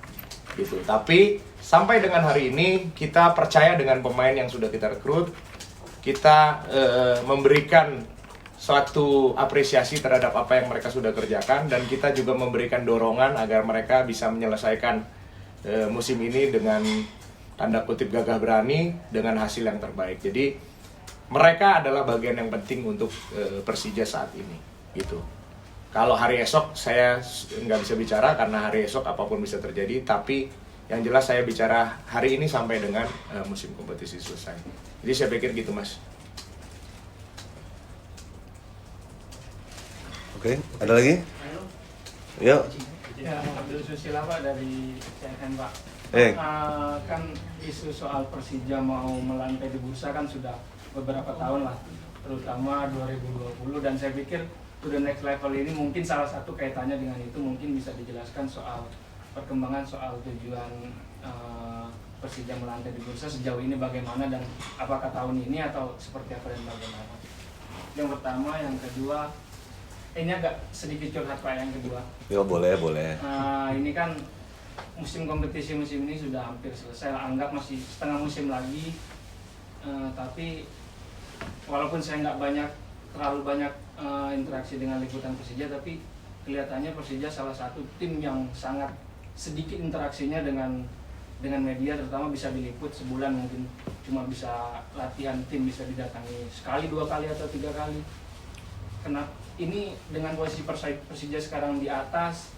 gitu. Tapi sampai dengan hari ini kita percaya dengan pemain yang sudah kita rekrut, kita memberikan suatu apresiasi terhadap apa yang mereka sudah kerjakan, dan kita juga memberikan dorongan agar mereka bisa menyelesaikan musim ini dengan tanda kutip gagah berani dengan hasil yang terbaik. Jadi mereka adalah bagian yang penting untuk Persija saat ini gitu. Kalau hari esok saya nggak bisa bicara karena hari esok apapun bisa terjadi, tapi yang jelas saya bicara hari ini sampai dengan musim kompetisi selesai. Jadi saya pikir gitu, Mas. Oke, ada lagi? Yuk. Ya, Abdul Susila Pak dari CNN Pak. Kan isu soal Persija mau melantai di bursa kan sudah beberapa tahun lah, terutama 2020, dan saya pikir to the next level ini mungkin salah satu kaitannya dengan itu, mungkin bisa dijelaskan soal perkembangan soal tujuan Persija melantai di bursa sejauh ini bagaimana, dan apakah tahun ini atau seperti apa dan bagaimana. Yang pertama, yang kedua, ini agak sedikit curhat Pak yang kedua. Ya boleh. Ini kan musim kompetisi musim ini sudah hampir selesai, anggap masih setengah musim lagi, tapi walaupun saya nggak terlalu banyak interaksi dengan liputan Persija, tapi kelihatannya Persija salah satu tim yang sangat sedikit interaksinya dengan media, terutama bisa diliput sebulan mungkin cuma bisa latihan tim bisa didatangi sekali, 2 kali atau 3 kali. Kenapa ini dengan posisi Persija sekarang di atas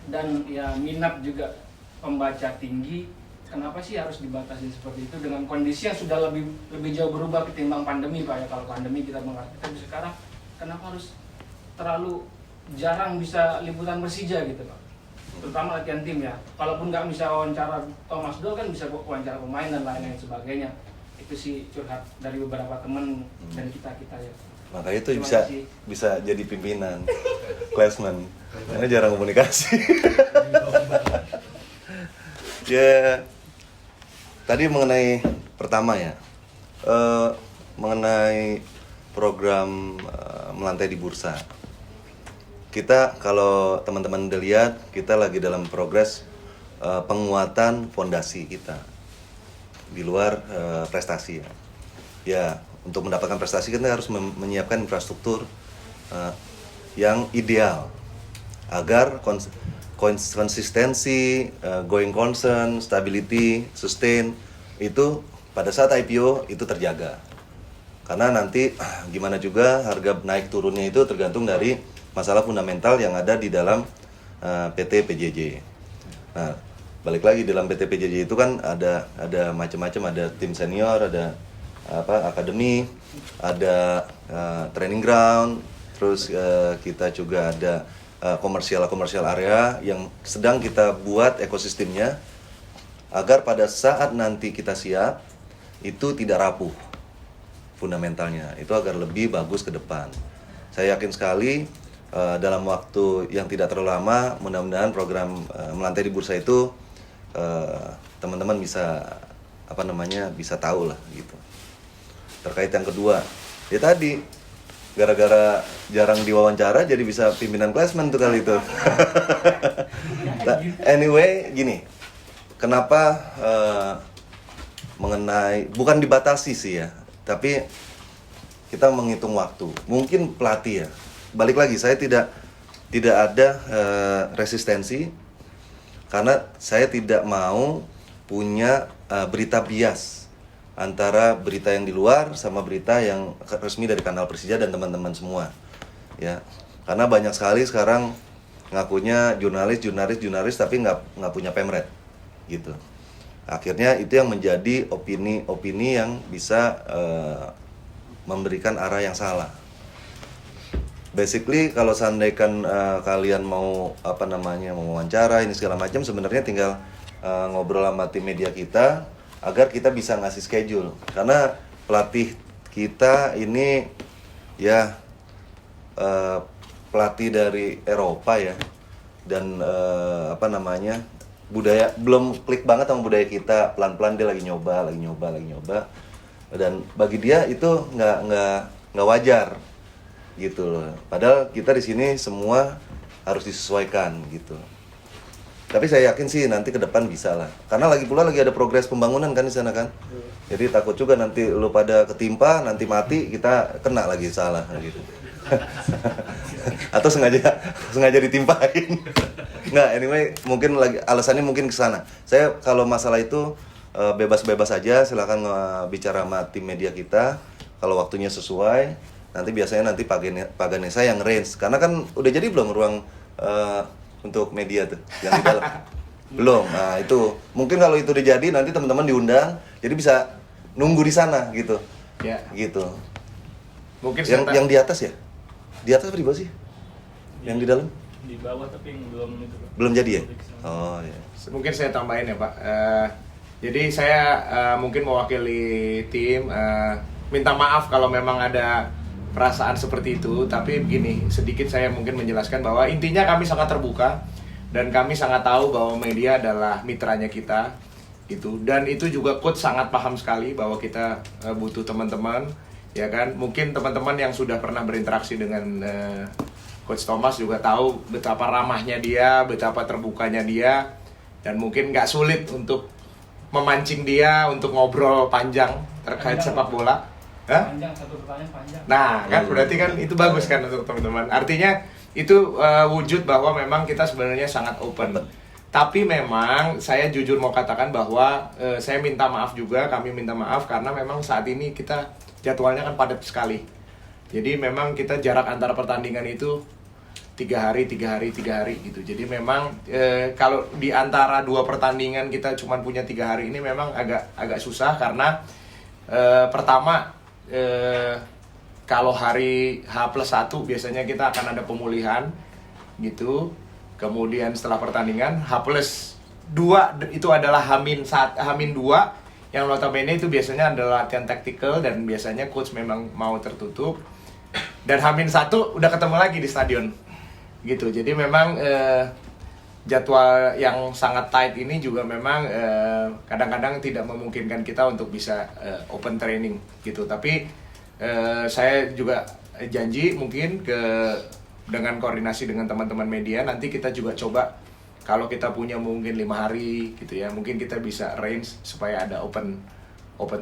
dan ya minat juga pembaca tinggi, kenapa sih harus dibatasi seperti itu dengan kondisi yang sudah lebih jauh berubah ketimbang pandemi Pak ya? Kalau pandemi kita mengerti, tapi sekarang kenapa harus terlalu jarang bisa liputan Persija gitu Pak? Terutama latihan tim ya. Kalaupun nggak bisa wawancara Thomas Doll kan bisa wawancara pemain dan lain-lain sebagainya. Itu sih curhat dari beberapa teman dan kita ya. Makanya itu bisa jadi pimpinan, classman, karena jarang komunikasi. Ya, tadi mengenai pertama ya, mengenai program melantai di bursa. Kita kalau teman-teman udah lihat, kita lagi dalam progres penguatan fondasi kita di luar prestasi ya. Ya, untuk mendapatkan prestasi kita harus menyiapkan infrastruktur yang ideal agar konsistensi, going concern, stability, sustain itu pada saat IPO itu terjaga. Karena nanti gimana juga harga naik turunnya itu tergantung dari masalah fundamental yang ada di dalam PT PJJ. Nah, balik lagi dalam PT PJJ itu kan ada macam-macam, ada tim senior, ada akademi, ada training ground, terus kita juga ada komersial area yang sedang kita buat ekosistemnya agar pada saat nanti kita siap itu tidak rapuh fundamentalnya, itu agar lebih bagus ke depan. Saya yakin sekali dalam waktu yang tidak terlalu lama, mudah-mudahan program melantai di bursa itu teman-teman bisa bisa tahu lah gitu. Terkait yang kedua, ya tadi gara-gara jarang diwawancara jadi bisa pimpinan classman tuh kali itu. Anyway, gini, kenapa mengenai bukan dibatasi sih ya, tapi kita menghitung waktu. Mungkin pelatih ya. Balik lagi, saya tidak ada resistensi karena saya tidak mau punya berita bias antara berita yang di luar sama berita yang resmi dari kanal Persija dan teman-teman semua. Ya, karena banyak sekali sekarang ngakunya jurnalis tapi nggak punya pemret, gitu. Akhirnya itu yang menjadi opini yang bisa memberikan arah yang salah. Basically kalau seandainya kalian mau mau wawancara ini segala macam, sebenarnya tinggal ngobrol sama tim media kita agar kita bisa ngasih schedule. Karena pelatih kita ini ya pelatih dari Eropa ya, dan budaya belum klik banget sama budaya kita, pelan-pelan dia lagi nyoba. Dan bagi dia itu nggak wajar gitu loh. Padahal kita di sini semua harus disesuaikan gitu. Tapi saya yakin sih nanti ke depan bisa lah. Karena lagi pula lagi ada progres pembangunan kan di sana kan. Jadi takut juga nanti lu pada ketimpa, nanti mati, kita kena lagi salah gitu. Atau sengaja ditimpain. Nggak, anyway, mungkin lagi alasannya mungkin ke sana. Saya kalau masalah itu bebas-bebas aja, silakan bicara sama tim media kita. Kalau waktunya sesuai, nanti biasanya Pak Ganesha yang range. Karena kan udah jadi belum ruang untuk media tuh yang di dalam? Belum. Nah, itu mungkin kalau itu udah jadi nanti teman-teman diundang, jadi bisa nunggu di sana gitu. Ya. Gitu. Mungkin Yang di atas ya? Di atas apa di bawah sih? Yang di dalam? Di bawah tapi belum itu, Pak. Belum jadi ya? Oh ya. Mungkin saya tambahin ya Pak. Jadi saya mungkin mewakili tim, minta maaf kalau memang ada perasaan seperti itu. Tapi begini, sedikit saya mungkin menjelaskan bahwa intinya kami sangat terbuka dan kami sangat tahu bahwa media adalah mitranya kita gitu. Dan itu juga coach sangat paham sekali bahwa kita butuh teman-teman, ya kan. Mungkin teman-teman yang sudah pernah berinteraksi dengan Coach Thomas juga tahu betapa ramahnya dia, betapa terbukanya dia, dan mungkin nggak sulit untuk memancing dia untuk ngobrol panjang terkait sepak bola. Hah? Panjang, satu pertanyaan panjang. Nah, kan berarti kan itu bagus kan untuk teman-teman. Artinya itu wujud bahwa memang kita sebenarnya sangat open. Tapi memang saya jujur mau katakan bahwa saya minta maaf juga, kami minta maaf karena memang saat ini kita jadwalnya kan padat sekali. Jadi memang kita jarak antara pertandingan itu 3 hari gitu. Jadi memang kalau di antara 2 pertandingan kita cuma punya 3 hari ini memang agak susah karena pertama kalau hari H+1 biasanya kita akan ada pemulihan gitu. Kemudian setelah pertandingan H+2 itu adalah H-2 yang notabene itu biasanya adalah latihan taktikal dan biasanya coach memang mau tertutup. Dan H-1 udah ketemu lagi di stadion gitu. Jadi memang jadwal yang sangat tight ini juga memang kadang-kadang tidak memungkinkan kita untuk bisa open training gitu. Tapi saya juga janji mungkin dengan koordinasi dengan teman-teman media nanti kita juga coba kalau kita punya mungkin 5 hari gitu ya, mungkin kita bisa arrange supaya ada open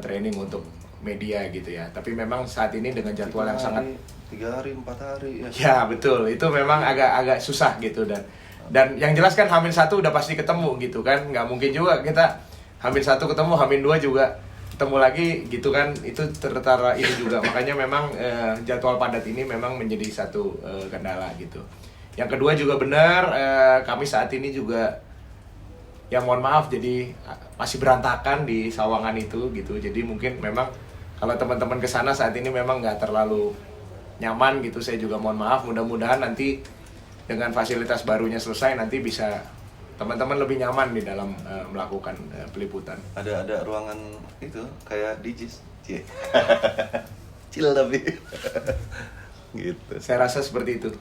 training untuk media gitu ya. Tapi memang saat ini dengan jadwal yang sangat 3 hari, 4 hari ya. Ya betul, itu memang agak susah gitu dan yang jelas kan H-1 udah pasti ketemu gitu kan, nggak mungkin juga kita H-1 ketemu, H-2 juga ketemu lagi gitu kan, itu tertara ini juga. Makanya memang jadwal padat ini memang menjadi satu kendala gitu. Yang kedua juga benar, kami saat ini juga ya mohon maaf jadi masih berantakan di Sawangan itu gitu. Jadi mungkin memang kalau teman-teman kesana saat ini memang nggak terlalu nyaman gitu. Saya juga mohon maaf, mudah-mudahan nanti dengan fasilitas barunya selesai nanti bisa teman-teman lebih nyaman di dalam melakukan peliputan. Ada ruangan itu kayak di JIS. Cil tapi gitu. Saya rasa seperti itu.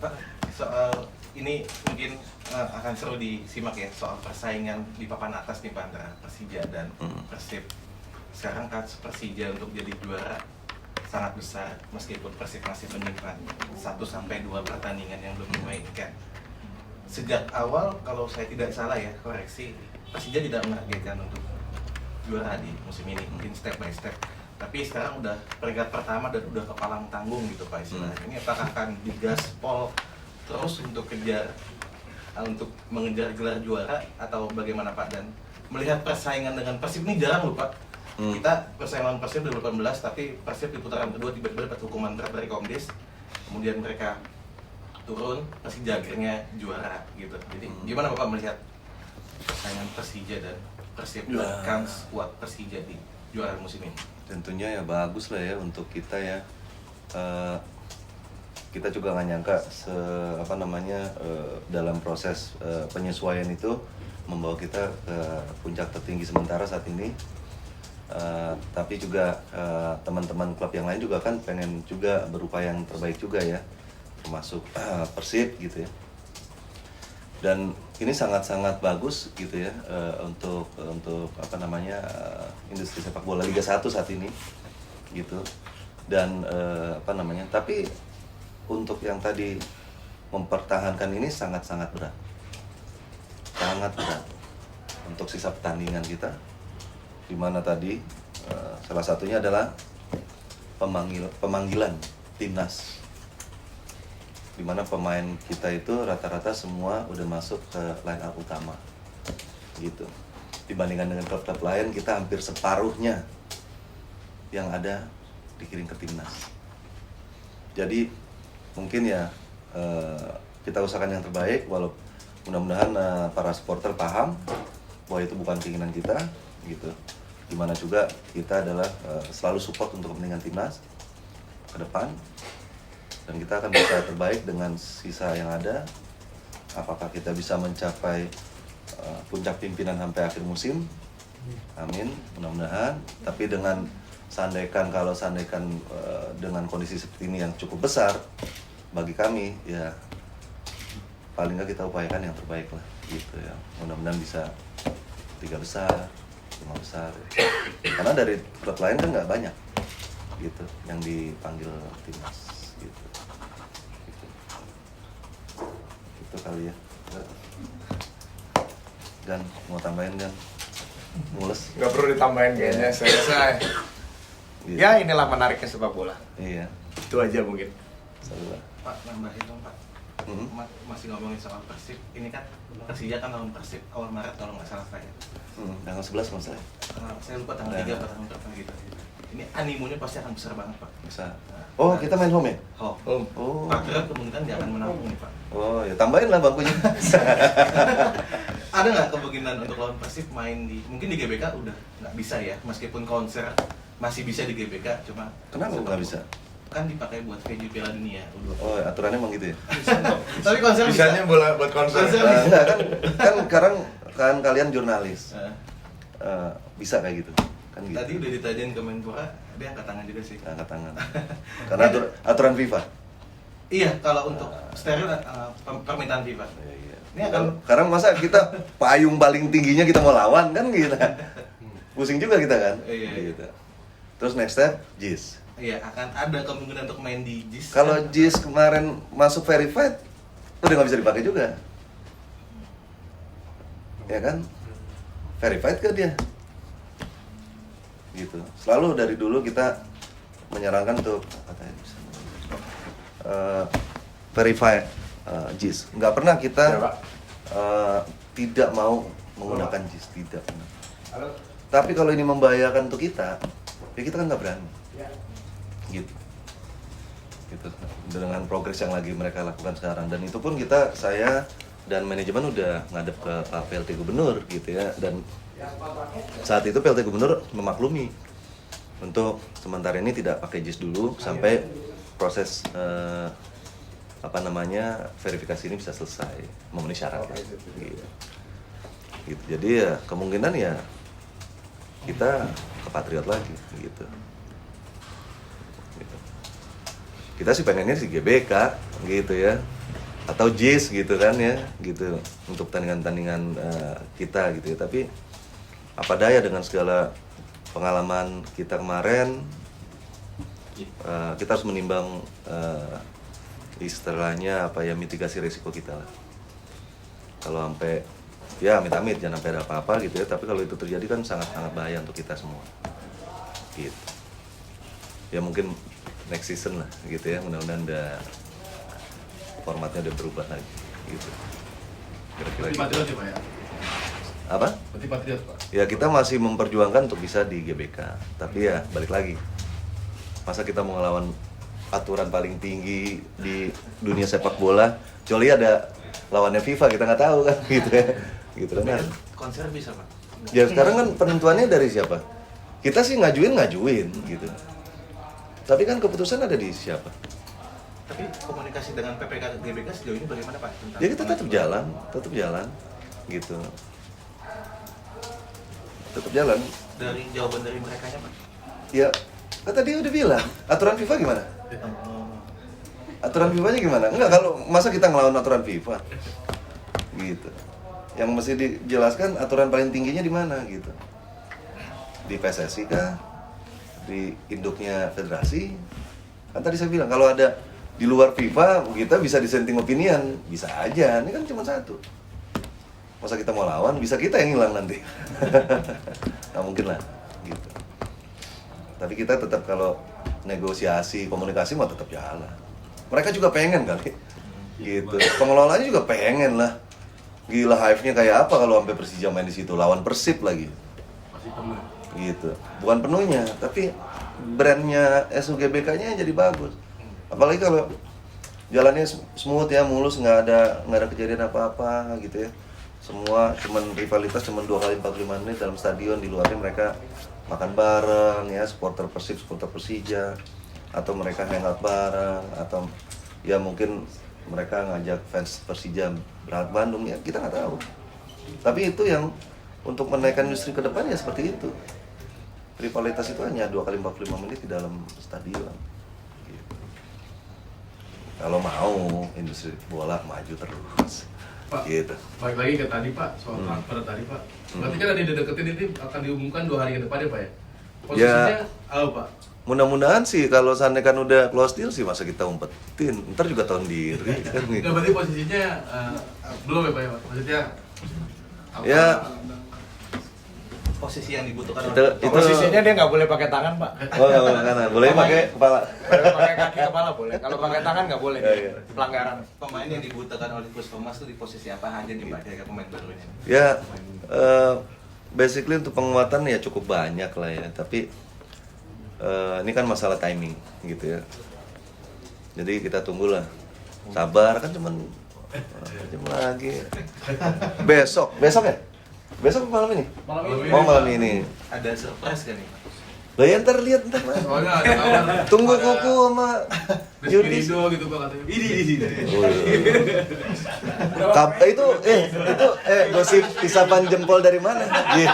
Pak, soal ini mungkin akan seru disimak ya, soal persaingan di papan atas nih Pak antara Persija dan Persib. Sekarang kan Persija untuk jadi juara sangat besar meskipun Persib masih menyimpan 1-2 pertandingan yang belum dimainkan. Sejak awal kalau saya tidak salah ya, koreksi, Persija tidak menargetkan untuk juara di musim ini, mungkin step by step. Tapi sekarang udah peringkat pertama dan udah kepalang tanggung gitu Pak istilahnya. Ini apakah akan digaspol terus untuk untuk mengejar gelar juara atau bagaimana Pak? Dan melihat persaingan dengan Persib ini jarang loh Pak. Kita persaingan Persib 2018 tapi Persib di putaran kedua tiba-tiba dapat hukuman berat dari Komdis. Kemudian mereka turun, Persija akhirnya juara gitu. Jadi gimana Bapak melihat persaingan Persija dan Persib dan kans kuat Persija di juara musim ini? Tentunya ya bagus lah ya untuk kita ya. Kita juga nggak nyangka dalam proses penyesuaian itu membawa kita ke puncak tertinggi sementara saat ini. Tapi juga teman-teman klub yang lain juga kan pengen juga berupaya yang terbaik juga ya, termasuk Persib gitu ya. Dan ini sangat-sangat bagus gitu ya untuk apa namanya industri sepak bola Liga 1 saat ini gitu. Dan apa namanya, tapi untuk yang tadi mempertahankan ini sangat-sangat berat, sangat berat untuk sisa pertandingan kita, di mana tadi salah satunya adalah pemanggilan timnas, di mana pemain kita itu rata-rata semua udah masuk ke line up utama gitu. Dibandingkan dengan klub-klub lain, kita hampir separuhnya yang ada dikirim ke timnas. Jadi mungkin ya kita usahakan yang terbaik, walau mudah-mudahan para supporter paham bahwa itu bukan keinginan kita gitu. Dimana juga kita adalah selalu support untuk kepentingan timnas ke depan, dan kita akan berusaha terbaik dengan sisa yang ada. Apakah kita bisa mencapai puncak pimpinan sampai akhir musim? Amin, mudah-mudahan. Tapi dengan kalau seandainya dengan kondisi seperti ini yang cukup besar bagi kami, ya paling nggak kita upayakan yang terbaik lah gitu ya. Mudah-mudahan bisa 3 besar, 5 besar. Karena dari klub lain kan nggak banyak gitu yang dipanggil timnas gitu. Itu kali ya. Dan mau tambahin kan? Mules. Nggak perlu ditambahin kayaknya, selesai. Gitu. Ya inilah menariknya sepak bola. Iya. Itu aja mungkin. Salah. Pak, nambahin dong Pak. Masih ngomongin soal Persib, ini kan Persija kan lawan Persib awal Maret kalau nggak salah saya. Tanggal 11 masalah. Saya lupa tanggal 3 atau tanggal berapa gitu. Ini animonya pasti akan besar banget Pak. Bisa. Oh, kita main home ya? Oh. Pak Kira kemungkinan dia akan menampung nih Pak. Oh, ya tambahin lah bangkunya. Ada nggak kemungkinan untuk lawan Persib main mungkin di GBK udah nggak bisa ya, meskipun konser masih bisa di GBK, cuma Kenapa nggak bisa? Kan dipakai buat venue Piala Dunia U20. Oh, aturannya emang gitu ya? Tapi konser Bisanya bola buat konser. Enggak, kan sekarang kan kalian jurnalis. Bisa kayak gitu. Kan gitu. Tadi udah ditanyain ke Menpora, dia angkat tangan juga sih. Angkat tangan. Karena aturan FIFA. Iya, kalau untuk steril permintaan FIFA. Iya. Ini akan Sekarang masa kita payung paling tingginya kita mau lawan kan gitu. Pusing juga kita kan. Iya. Gitu. Terus next step, JIS. Iya, akan ada kemungkinan untuk main di JIS. Kalau JIS kemarin masuk verified, udah nggak bisa dipakai juga. Ya kan? Verified ke dia? Gitu. Selalu dari dulu kita menyarankan untuk verify JIS. Nggak pernah kita tidak mau menggunakan JIS, tidak pernah. Tapi kalau ini membahayakan untuk kita, ya kita kan nggak berani. Gitu. Dengan progres yang lagi mereka lakukan sekarang, dan itu pun saya dan manajemen udah ngadep ke Pak PLT Gubernur gitu ya, dan saat itu PLT Gubernur memaklumi untuk sementara ini tidak pakai JIS dulu sampai proses verifikasi ini bisa selesai, memenuhi syarat gitu. Jadi ya kemungkinan ya kita ke Patriot lagi gitu. Kita sih pengennya di GBK gitu ya, atau JIS gitu kan ya, gitu untuk tandingan-tandingan kita gitu ya. Tapi apa daya dengan segala pengalaman kita kemarin, kita harus menimbang istilahnya mitigasi risiko kita lah. Kalau sampai ya amit-amit jangan sampai ada apa-apa gitu ya, tapi kalau itu terjadi kan sangat-sangat bahaya untuk kita semua gitu. Ya mungkin next season lah gitu ya, mudah-mudahan formatnya udah berubah lagi gitu. Kira-kira Berarti Patriot ya Pak ya? Apa? Berarti Patriot Pak? Ya kita masih memperjuangkan untuk bisa di GBK, tapi ya balik lagi, masa kita mau ngelawan aturan paling tinggi di dunia sepak bola, kecuali ada lawannya FIFA, kita nggak tahu kan gitu ya, gitu kan. Konser bisa Pak? Ya sekarang kan penentuannya dari siapa? Kita sih ngajuin gitu. Tapi kan keputusan ada di siapa? Tapi komunikasi dengan PPK GBK sejauh ini bagaimana Pak? Ya kita tetap jalan gitu. Tetap jalan. Dari jawaban dari mereka Pak? Ya, kan tadi udah bilang, aturan FIFA gimana? Aturan FIFA-nya gimana? Enggak, kalau masa kita ngelawan aturan FIFA? gitu. Yang mesti dijelaskan aturan paling tingginya di mana gitu. Di PSSI kah? Di induknya federasi? Kan tadi saya bilang kalau ada di luar FIFA kita bisa dissenting opinion, bisa aja. Ini kan cuma satu. Masa kita mau lawan, bisa kita yang hilang nanti. Nggak mungkin lah gitu. Tapi kita tetap kalau negosiasi, komunikasi mau tetap jalan. Mereka juga pengen kali gitu. Pengelolanya juga pengen lah. Gila, hype-nya kayak apa kalau sampai Persija main di situ lawan Persib lagi. Masih penuh. Gitu. Bukan penuhnya, tapi brandnya SUGBK-nya jadi bagus. Apalagi kalau jalannya smooth ya, mulus, nggak ada kejadian apa-apa gitu ya. Semua cuman rivalitas cuman 2 kali 45 menit dalam stadion, di luarnya mereka makan bareng ya, supporter Persib, supporter Persija, atau mereka hangout bareng, atau ya mungkin mereka ngajak fans Persija berangkat Bandung, ya kita nggak tahu. Tapi itu yang untuk menaikkan industri ke depan ya seperti itu. Rivalitas itu hanya 2 kali 45 menit di dalam stadion. Gitu. Kalau mau industri bola maju terus. Pak, Gitu. balik lagi ke tadi Pak, soal transfer tadi Pak. Berarti kan ada dideketin itu akan diumumkan 2 hari ke depan ya Pak ya? Posisinya apa Pak? Mudah-mudahan sih kalau seandainya kan udah close deal sih masa kita umpetin. Ntar juga tahun diri kan gitu. Nggak, berarti posisinya belum ya Pak ya Pak? Maksudnya apa? Ya, Posisi yang dibutuhkan itu Posisinya dia nggak boleh pakai tangan, Pak. Oh, kanan. Boleh pakai kepala. Boleh pakai kaki kepala boleh. Kalau pakai tangan nggak boleh. Iya, iya. Pelanggaran. pemain yang dibutuhkan oleh Puskesmas itu di posisi apa aja nih Pak, kayak pemain baru ini? Ya, basically untuk penguatan ya cukup banyak lah ya. Tapi ini kan masalah timing gitu ya. Jadi kita tunggulah. Sabar kan cuman jam lagi. Besok ya? Besok malam ini? Malam ini. Oh, malam ini. Ada surprise kan nih Pak? Lah ya ntar lihat ntar Mas. Soalnya ada kabar. Tunggu kuku sama Yudis. Despirido gitu Pak katanya. Itu gosip isapan jempol dari mana? Iya.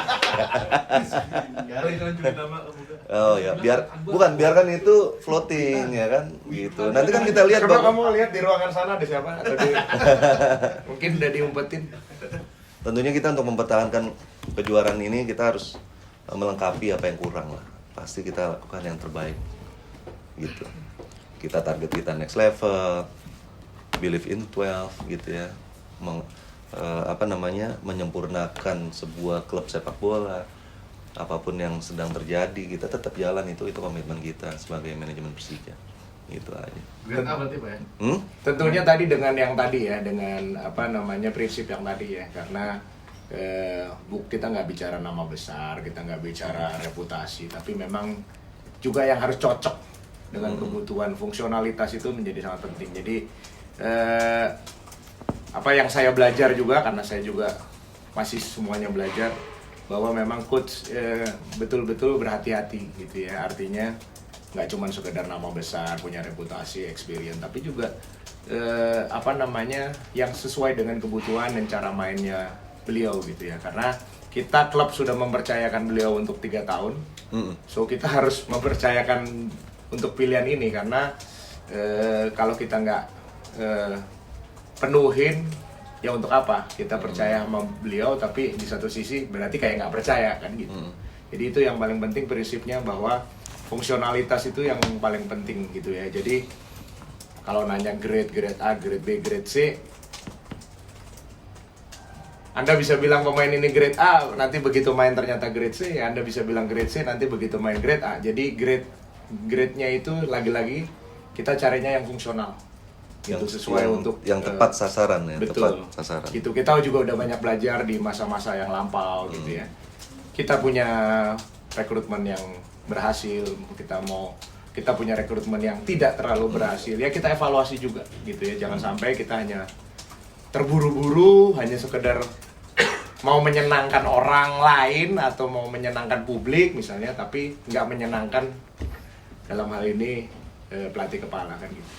Oh ya, biarkan itu floating ya kan, gitu. Nanti kan kita lihat Coba kamu lihat di ruangan sana ada siapa? Atau mungkin udah diumpetin. Tentunya kita untuk mempertahankan kejuaraan ini kita harus melengkapi apa yang kurang lah. Pasti kita lakukan yang terbaik, gitu. Kita target kita next level, believe in 12 gitu ya. Menyempurnakan sebuah klub sepak bola. Apapun yang sedang terjadi kita tetap jalan, itu komitmen kita sebagai manajemen Persija. Gitu aja. Grade A berarti Pak ya? Tentunya tadi dengan yang tadi ya, dengan prinsip yang tadi ya, karena kita nggak bicara nama besar, kita nggak bicara reputasi, tapi memang juga yang harus cocok dengan kebutuhan. Fungsionalitas itu menjadi sangat penting. Jadi apa yang saya belajar juga, karena saya juga masih semuanya belajar, bahwa memang coach betul-betul berhati-hati gitu ya. Artinya nggak cuma sekedar nama besar, punya reputasi, experience, tapi juga yang sesuai dengan kebutuhan dan cara mainnya beliau gitu ya. Karena kita klub sudah mempercayakan beliau untuk 3 tahun, so kita harus mempercayakan untuk pilihan ini, karena kalau kita nggak penuhin, ya untuk apa kita percaya sama beliau, tapi di satu sisi berarti kayak nggak percaya kan gitu. Jadi itu yang paling penting prinsipnya, bahwa fungsionalitas itu yang paling penting gitu ya. Jadi kalau nanya grade A, grade B, grade C, Anda bisa bilang pemain ini grade A, nanti begitu main ternyata grade C. Anda bisa bilang grade C, nanti begitu main grade A. Jadi grade-nya itu lagi-lagi kita carinya yang fungsional. Itu sesuai untuk yang tepat sasaran ya, betul. tepat sasaran. Gitu, kita juga udah banyak belajar di masa-masa yang lampau gitu ya. Kita punya rekrutmen yang berhasil, kita punya rekrutmen yang tidak terlalu berhasil. Ya kita evaluasi juga gitu ya. Jangan sampai kita hanya terburu-buru, hanya sekedar mau menyenangkan orang lain atau mau menyenangkan publik misalnya, tapi nggak menyenangkan dalam hal ini pelatih kepala kan gitu.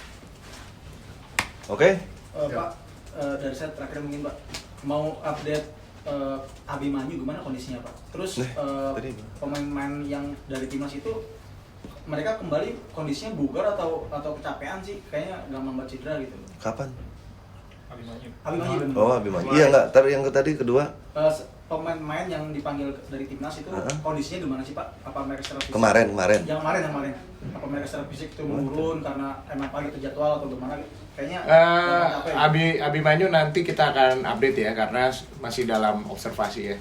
Oke. Pak, dari saya terakhir mungkin Pak, mau update Abimanyu gimana kondisinya Pak? Terus pemain-pemain yang dari timnas itu mereka kembali kondisinya bugar atau kecapean sih? Kayaknya gampang banget cedera gitu. Kapan? Abimanyu. Oh, Abimanyu. Iya enggak, yang tadi kedua Pemain-pemain yang dipanggil dari timnas itu kondisinya gimana sih Pak? Apa mereka secara fisik? kemarin. Yang kemarin. Apa mereka secara fisik itu menurun karena emang pagi itu jadwal atau gimana? Kayaknya Abimanyu nanti kita akan update ya karena masih dalam observasi ya.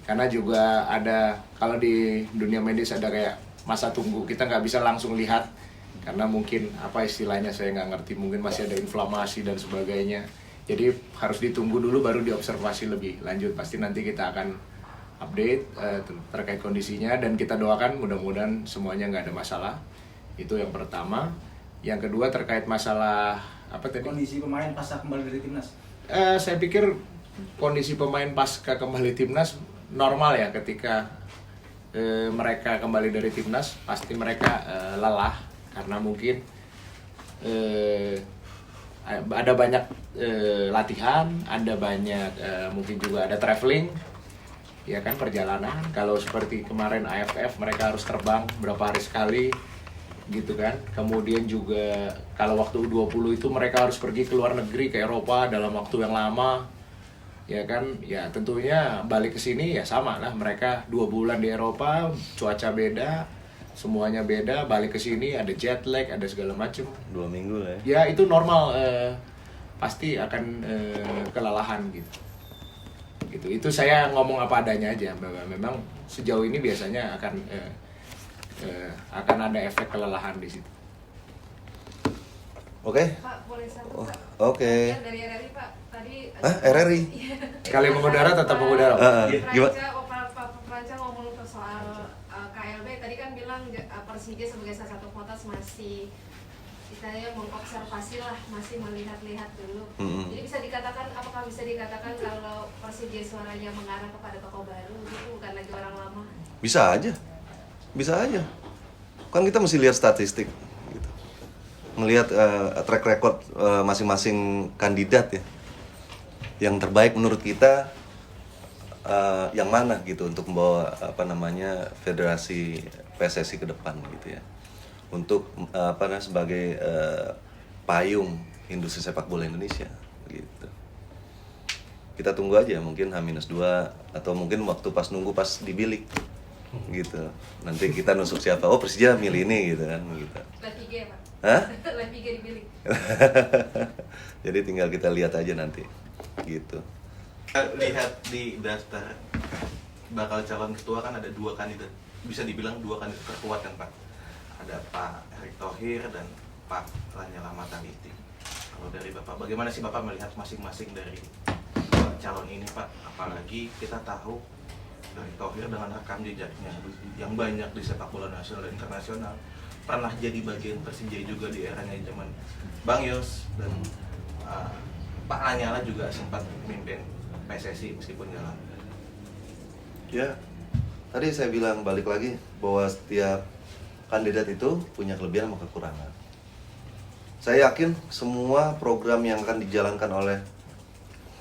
Karena juga ada, kalau di dunia medis ada kayak masa tunggu, kita nggak bisa langsung lihat karena mungkin apa istilahnya saya nggak ngerti, mungkin masih ada inflamasi dan sebagainya. Jadi harus ditunggu dulu baru diobservasi lebih lanjut. Pasti nanti kita akan update terkait kondisinya dan kita doakan mudah-mudahan semuanya nggak ada masalah. Itu yang pertama. Yang kedua terkait masalah apa tadi? Kondisi pemain pasca kembali dari timnas. Saya pikir kondisi pemain pasca kembali timnas normal ya, ketika mereka kembali dari timnas pasti mereka lelah karena mungkin ada banyak latihan, ada banyak mungkin juga ada traveling, ya kan, perjalanan. Kalau seperti kemarin AFF mereka harus terbang berapa hari sekali, gitu kan. Kemudian juga kalau waktu U20 itu mereka harus pergi ke luar negeri, ke Eropa dalam waktu yang lama, ya kan. Ya tentunya balik ke sini ya sama lah, mereka 2 bulan di Eropa, cuaca beda, semuanya beda, balik ke sini ada jet lag, ada segala macam. 2 minggu lah ya. Ya itu normal, pasti akan kelelahan gitu. Itu saya ngomong apa adanya aja, bahwa memang sejauh ini biasanya akan ada efek kelelahan di situ. Oke. Pak, boleh satu Pak? Oke. Dari RRI Pak, tadi RRI? Sekali mengudara tetap mengudara. Pranca ngomong soal KLB, tadi kan bilang Persija sebagai salah satu kota masih istilahnya mengobservasi lah, masih melihat-lihat dulu. Jadi apakah bisa dikatakan kalau Persija suaranya mengarah kepada tokoh baru gitu, bukan lagi orang lama? Bisa aja. Kan kita mesti lihat statistik gitu. Melihat track record masing-masing kandidat ya. Yang terbaik menurut kita yang mana gitu untuk membawa federasi PSSI ke depan gitu ya. Untuk sebagai payung industri sepak bola Indonesia gitu. Kita tunggu aja mungkin H-2 atau mungkin waktu nunggu pas di bilik gitu. Nanti kita nusuk siapa, oh Persija milih ini gitu kan gitu. Live IG ya Pak? Hah? Live IG di bilik. Jadi tinggal kita lihat aja nanti gitu. Lihat di daftar bakal calon ketua kan ada 2 kandidat, bisa dibilang 2 kandidat terkuat kan Pak. Ada Pak Erick Thohir dan Pak Lanyala Mataliti. Kalau dari Bapak, bagaimana sih Bapak melihat masing-masing dari 2 calon ini Pak? Apalagi kita tahu Erick Thohir dengan rekam jejaknya yang banyak di sepak bola nasional dan internasional, pernah jadi bagian Persija juga di eranya zaman Bang Yos, dan Pak Lanyala juga sempat memimpin PSSI meskipun jalan. Ya, tadi saya bilang balik lagi bahwa setiap kandidat itu punya kelebihan sama kekurangan. Saya yakin semua program yang akan dijalankan oleh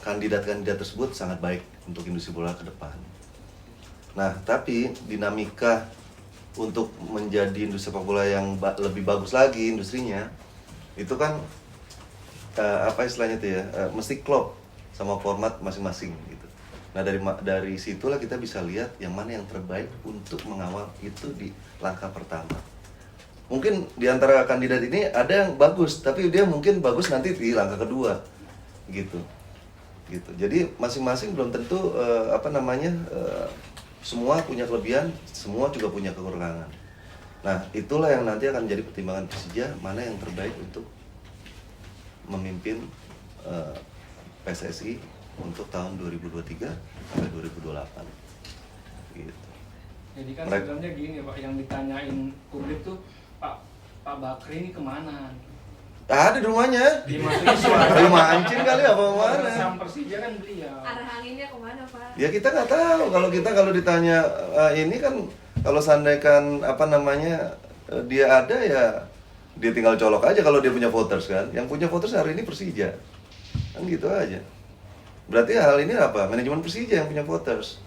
kandidat-kandidat tersebut sangat baik untuk industri bola ke depan. Nah, tapi dinamika untuk menjadi industri sepak bola yang lebih bagus lagi industrinya, itu kan mesti klop sama format masing-masing gitu. Nah, dari situlah kita bisa lihat yang mana yang terbaik untuk mengawal itu di langkah pertama. Mungkin di antara kandidat ini ada yang bagus, tapi dia mungkin bagus nanti di langkah kedua gitu. Jadi masing-masing belum tentu semua punya kelebihan, semua juga punya kekurangan. Nah, itulah yang nanti akan menjadi pertimbangan Persija, mana yang terbaik untuk memimpin PSSI untuk tahun 2023 sampai 2028. Gitu. Jadi kan sebenarnya gini Pak, yang ditanyain publik tuh Pak Bakri ini kemana? Ada di rumahnya. Di rumah Ancin kali apa mana? Sama Persija kan beliau. Arah anginnya kemana Pak? Ya kita nggak tahu. Kalau ditanya ini kan, kalau seandainya dia ada ya dia tinggal colok aja kalau dia punya voters kan. Yang punya voters hari ini Persija. Kan gitu aja. Berarti hal ini apa? Manajemen Persija yang punya voters.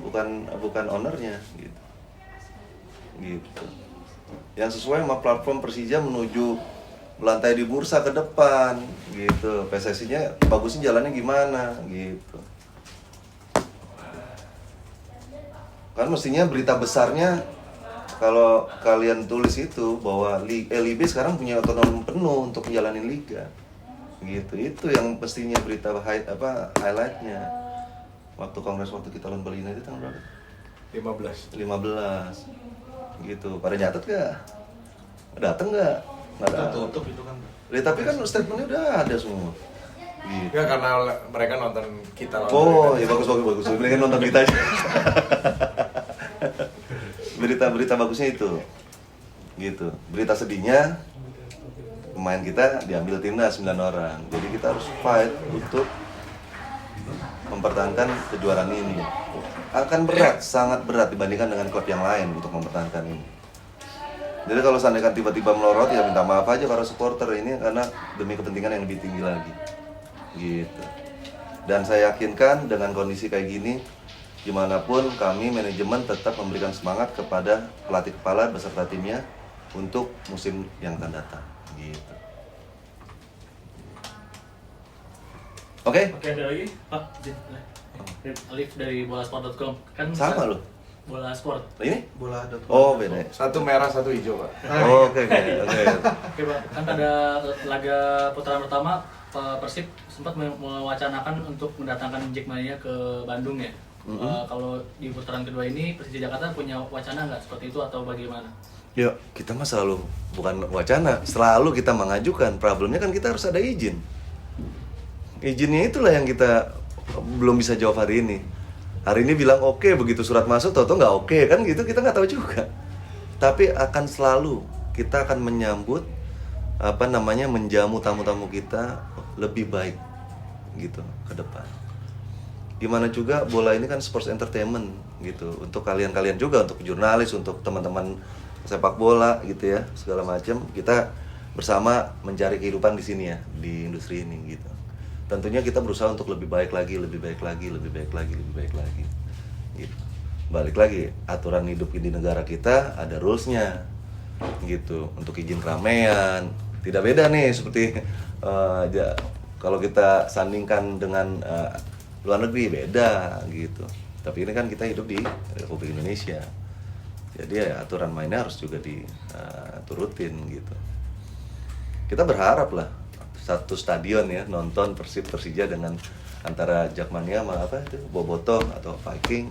Bukan ownernya gitu. Gitu. Yang sesuai sama platform Persija menuju melantai di bursa ke depan gitu. PSSI-nya bagusnya jalannya gimana gitu. Kan mestinya berita besarnya kalau kalian tulis itu bahwa LIB sekarang punya otonomi penuh untuk menjalani liga. Gitu. Itu yang mestinya berita highlight-nya. Waktu kongres waktu kita lawan Bali United tanggal berapa? 15. 15. Gitu. Pada nyatet gak? Dateng gak? Nggak ada. Tertutup itu kan. Tapi kan statementnya udah ada semua. Gitu. Ya karena mereka nonton kita lawan Oh, mereka. ya bagus. Mereka nonton kita aja. Berita bagusnya itu. Gitu. Berita sedihnya pemain kita diambil timnas 9 orang. Jadi kita harus fight untuk mempertahankan kejuaraan ini. Akan berat, sangat berat dibandingkan dengan klub yang lain untuk mempertahankan ini. Jadi kalau seandainya tiba-tiba melorot ya minta maaf aja para supporter ini karena demi kepentingan yang lebih tinggi lagi. Gitu. Dan saya yakinkan dengan kondisi kayak gini, gimana pun kami manajemen tetap memberikan semangat kepada pelatih kepala beserta timnya untuk musim yang akan datang. Gitu. Oke? Oke, ada lagi? Pak, Alif dari bolasport.com. Kan Sama loh. Bola Sport. Ini? Bola. Oh, beda. Satu merah, satu hijau, Pak. Oh, oke. Oke, Pak. Kan ada laga putaran pertama Persib sempat mewacanakan untuk mendatangkan Jackmania ke Bandung ya. Kalau di putaran kedua ini Persija Jakarta punya wacana nggak seperti itu atau bagaimana? Yuk, kita mah selalu bukan wacana, selalu kita mengajukan. Problemnya kan kita harus ada izin. Izinnya itulah yang kita belum bisa jawab hari ini. Hari ini bilang oke, begitu surat masuk tau-tau nggak oke kan gitu, kita nggak tahu juga. Tapi akan selalu kita akan menyambut menjamu tamu-tamu kita lebih baik gitu ke depan. Gimana juga bola ini kan sports entertainment gitu. Untuk kalian-kalian juga, untuk jurnalis, untuk teman-teman sepak bola gitu ya, segala macam. Kita bersama mencari kehidupan di sini ya, di industri ini gitu. Tentunya kita berusaha untuk lebih baik lagi gitu. Balik lagi, aturan hidup di negara kita ada rules-nya gitu. Untuk izin keramaian tidak beda nih seperti kalau kita sandingkan dengan luar negeri beda gitu. Tapi ini kan kita hidup di Republik Indonesia. Jadi ya aturan mainnya harus juga diturutin gitu. Kita berharap lah satu stadion ya nonton Persija dengan antara Jackmania sama Bobotoh atau Viking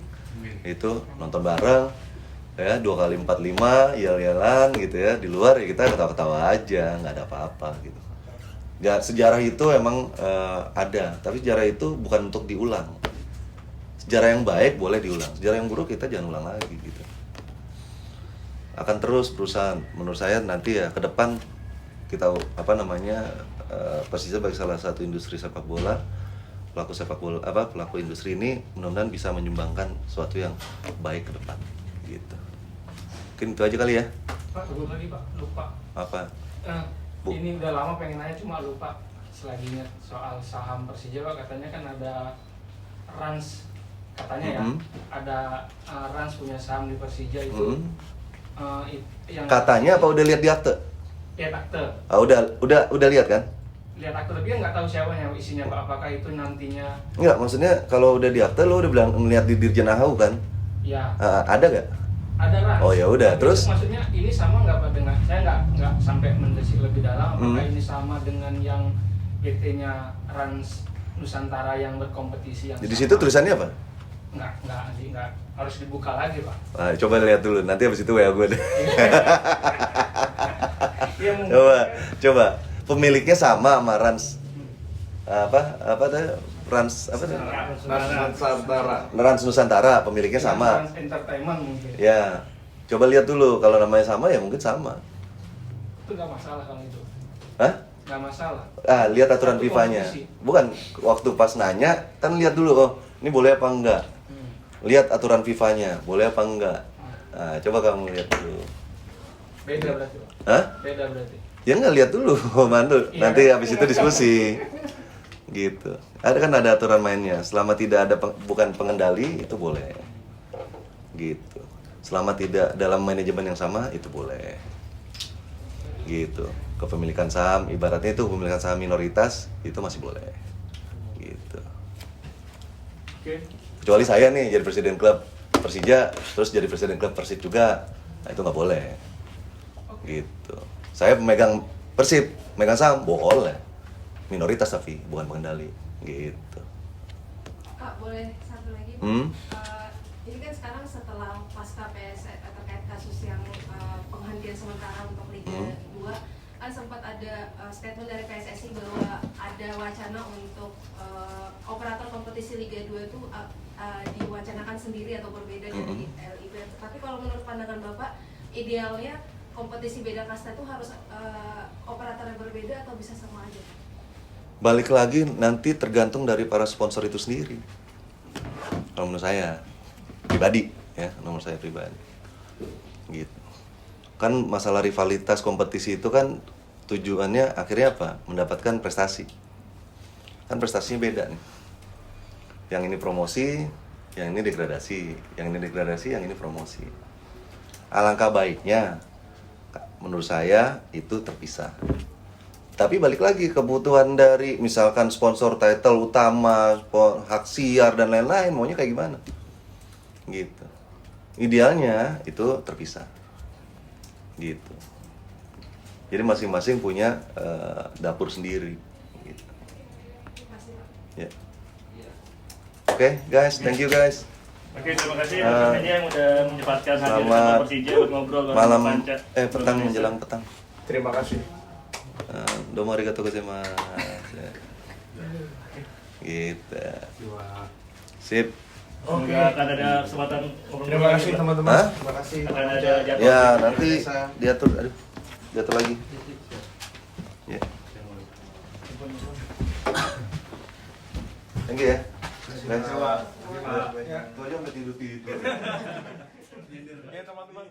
itu nonton bareng ya 2x45 yel-yelan gitu ya. Di luar ya kita ketawa-ketawa aja, nggak ada apa-apa gitu. Nggak, sejarah itu emang ada, tapi sejarah itu bukan untuk diulang. Sejarah yang baik boleh diulang, sejarah yang buruk kita jangan ulang lagi gitu. Akan terus berusaha, menurut saya nanti ya ke depan kita Persija sebagai salah satu industri sepak bola, pelaku industri ini mudah-mudahan bisa menyumbangkan sesuatu yang baik ke depan gitu. Mungkin itu aja kali ya. Pak, belum lagi Pak, lupa. Apa? Ini udah lama pengen nanya cuma lupa. Selagi ingat soal saham Persija Pak, katanya kan ada Rans, katanya ya, ada Rans punya saham di Persija itu. Yang Katanya apa udah lihat di akte? Lihat akte. Udah lihat kan? Lihat akte, tapi nggak tahu siapa yang isinya Pak. Apakah itu nantinya? Enggak, maksudnya kalau udah di akte lo udah bilang ngeliat di Dirjen AHU kan? Ya. Ada nggak? Ada Rans. Oh ya udah, Tapi terus? maksudnya ini sama nggak Pak dengan? Saya nggak sampai mendesak lebih dalam. Apakah ini sama dengan yang PT-nya Rans Nusantara yang berkompetisi yang? Di situ tulisannya apa? Nggak harus dibuka lagi Pak. Nah, coba lihat dulu, nanti habis itu WA gue deh. Ya, Coba. Pemiliknya sama Rans. Rans Rans Nusantara, pemiliknya sama. Rans Entertainment mungkin. Ya. Coba lihat dulu, kalau namanya sama ya mungkin sama. Itu nggak masalah kalau itu. Hah? Nggak masalah. Lihat aturan Satu FIFA-nya. kompetisi. Bukan, waktu pas nanya kan lihat dulu, oh, ini boleh apa enggak. Lihat aturan FIFA-nya, boleh apa enggak. Nah, coba kamu lihat dulu. Beda berarti Pak. Hah? Beda berarti. Ya nggak lihat dulu, Mandu. Iya. Nanti habis itu diskusi. Gitu. Ada aturan mainnya. Selama tidak ada bukan pengendali itu boleh. Gitu. Selama tidak dalam manajemen yang sama itu boleh. gitu. Kepemilikan saham, ibaratnya itu pemilikan saham minoritas itu masih boleh, gitu. Kecuali saya nih jadi presiden klub Persija, terus jadi presiden klub Persib juga, nah itu nggak boleh, gitu. Saya pemegang Persib, megang saham boleh, minoritas tapi bukan pengendali, gitu. Kak, boleh satu lagi? Ini kan sekarang setelah pasca PSS terkait kasus yang penghentian sementara untuk Liga 2, kan sempat ada statement dari PSSI bahwa ada wacana untuk operator kompetisi Liga 2 itu diwacanakan sendiri atau berbeda dari LIB. Tapi kalau menurut pandangan Bapak, idealnya kompetisi beda kasta itu harus operator yang berbeda atau bisa sama aja? Balik lagi nanti tergantung dari para sponsor itu sendiri. Kalau menurut saya pribadi, ya, nomor saya pribadi, gitu. Kan masalah rivalitas kompetisi itu kan tujuannya akhirnya apa? Mendapatkan prestasi. Kan prestasinya beda nih. Yang ini promosi, yang ini degradasi, yang ini degradasi, yang ini promosi. Alangkah baiknya, menurut saya itu terpisah. Tapi balik lagi kebutuhan dari misalkan sponsor title utama, hak siar dan lain-lain, maunya kayak gimana? Gitu. Idealnya itu terpisah. Gitu. Jadi masing-masing punya dapur sendiri. Gitu. Ya. Oke, guys, thank you guys. Oke, terima kasih Mas Media yang udah menyempatkan hadir Selamat bersama Persija buat ngobrol bareng malam, Panca. petang menjelang petang. Terima kasih. Domo arigatou gozaimasu. Gitu. Sip. Semoga akan ada kesempatan ngobrol. Terima kasih teman-teman. Hah? Terima kasih. Akan ada jadwal. Ya, nanti diatur, diatur lagi. Ya. Thank you ya. Guys. Itu aja udah tidur-tidur. Ya teman-teman.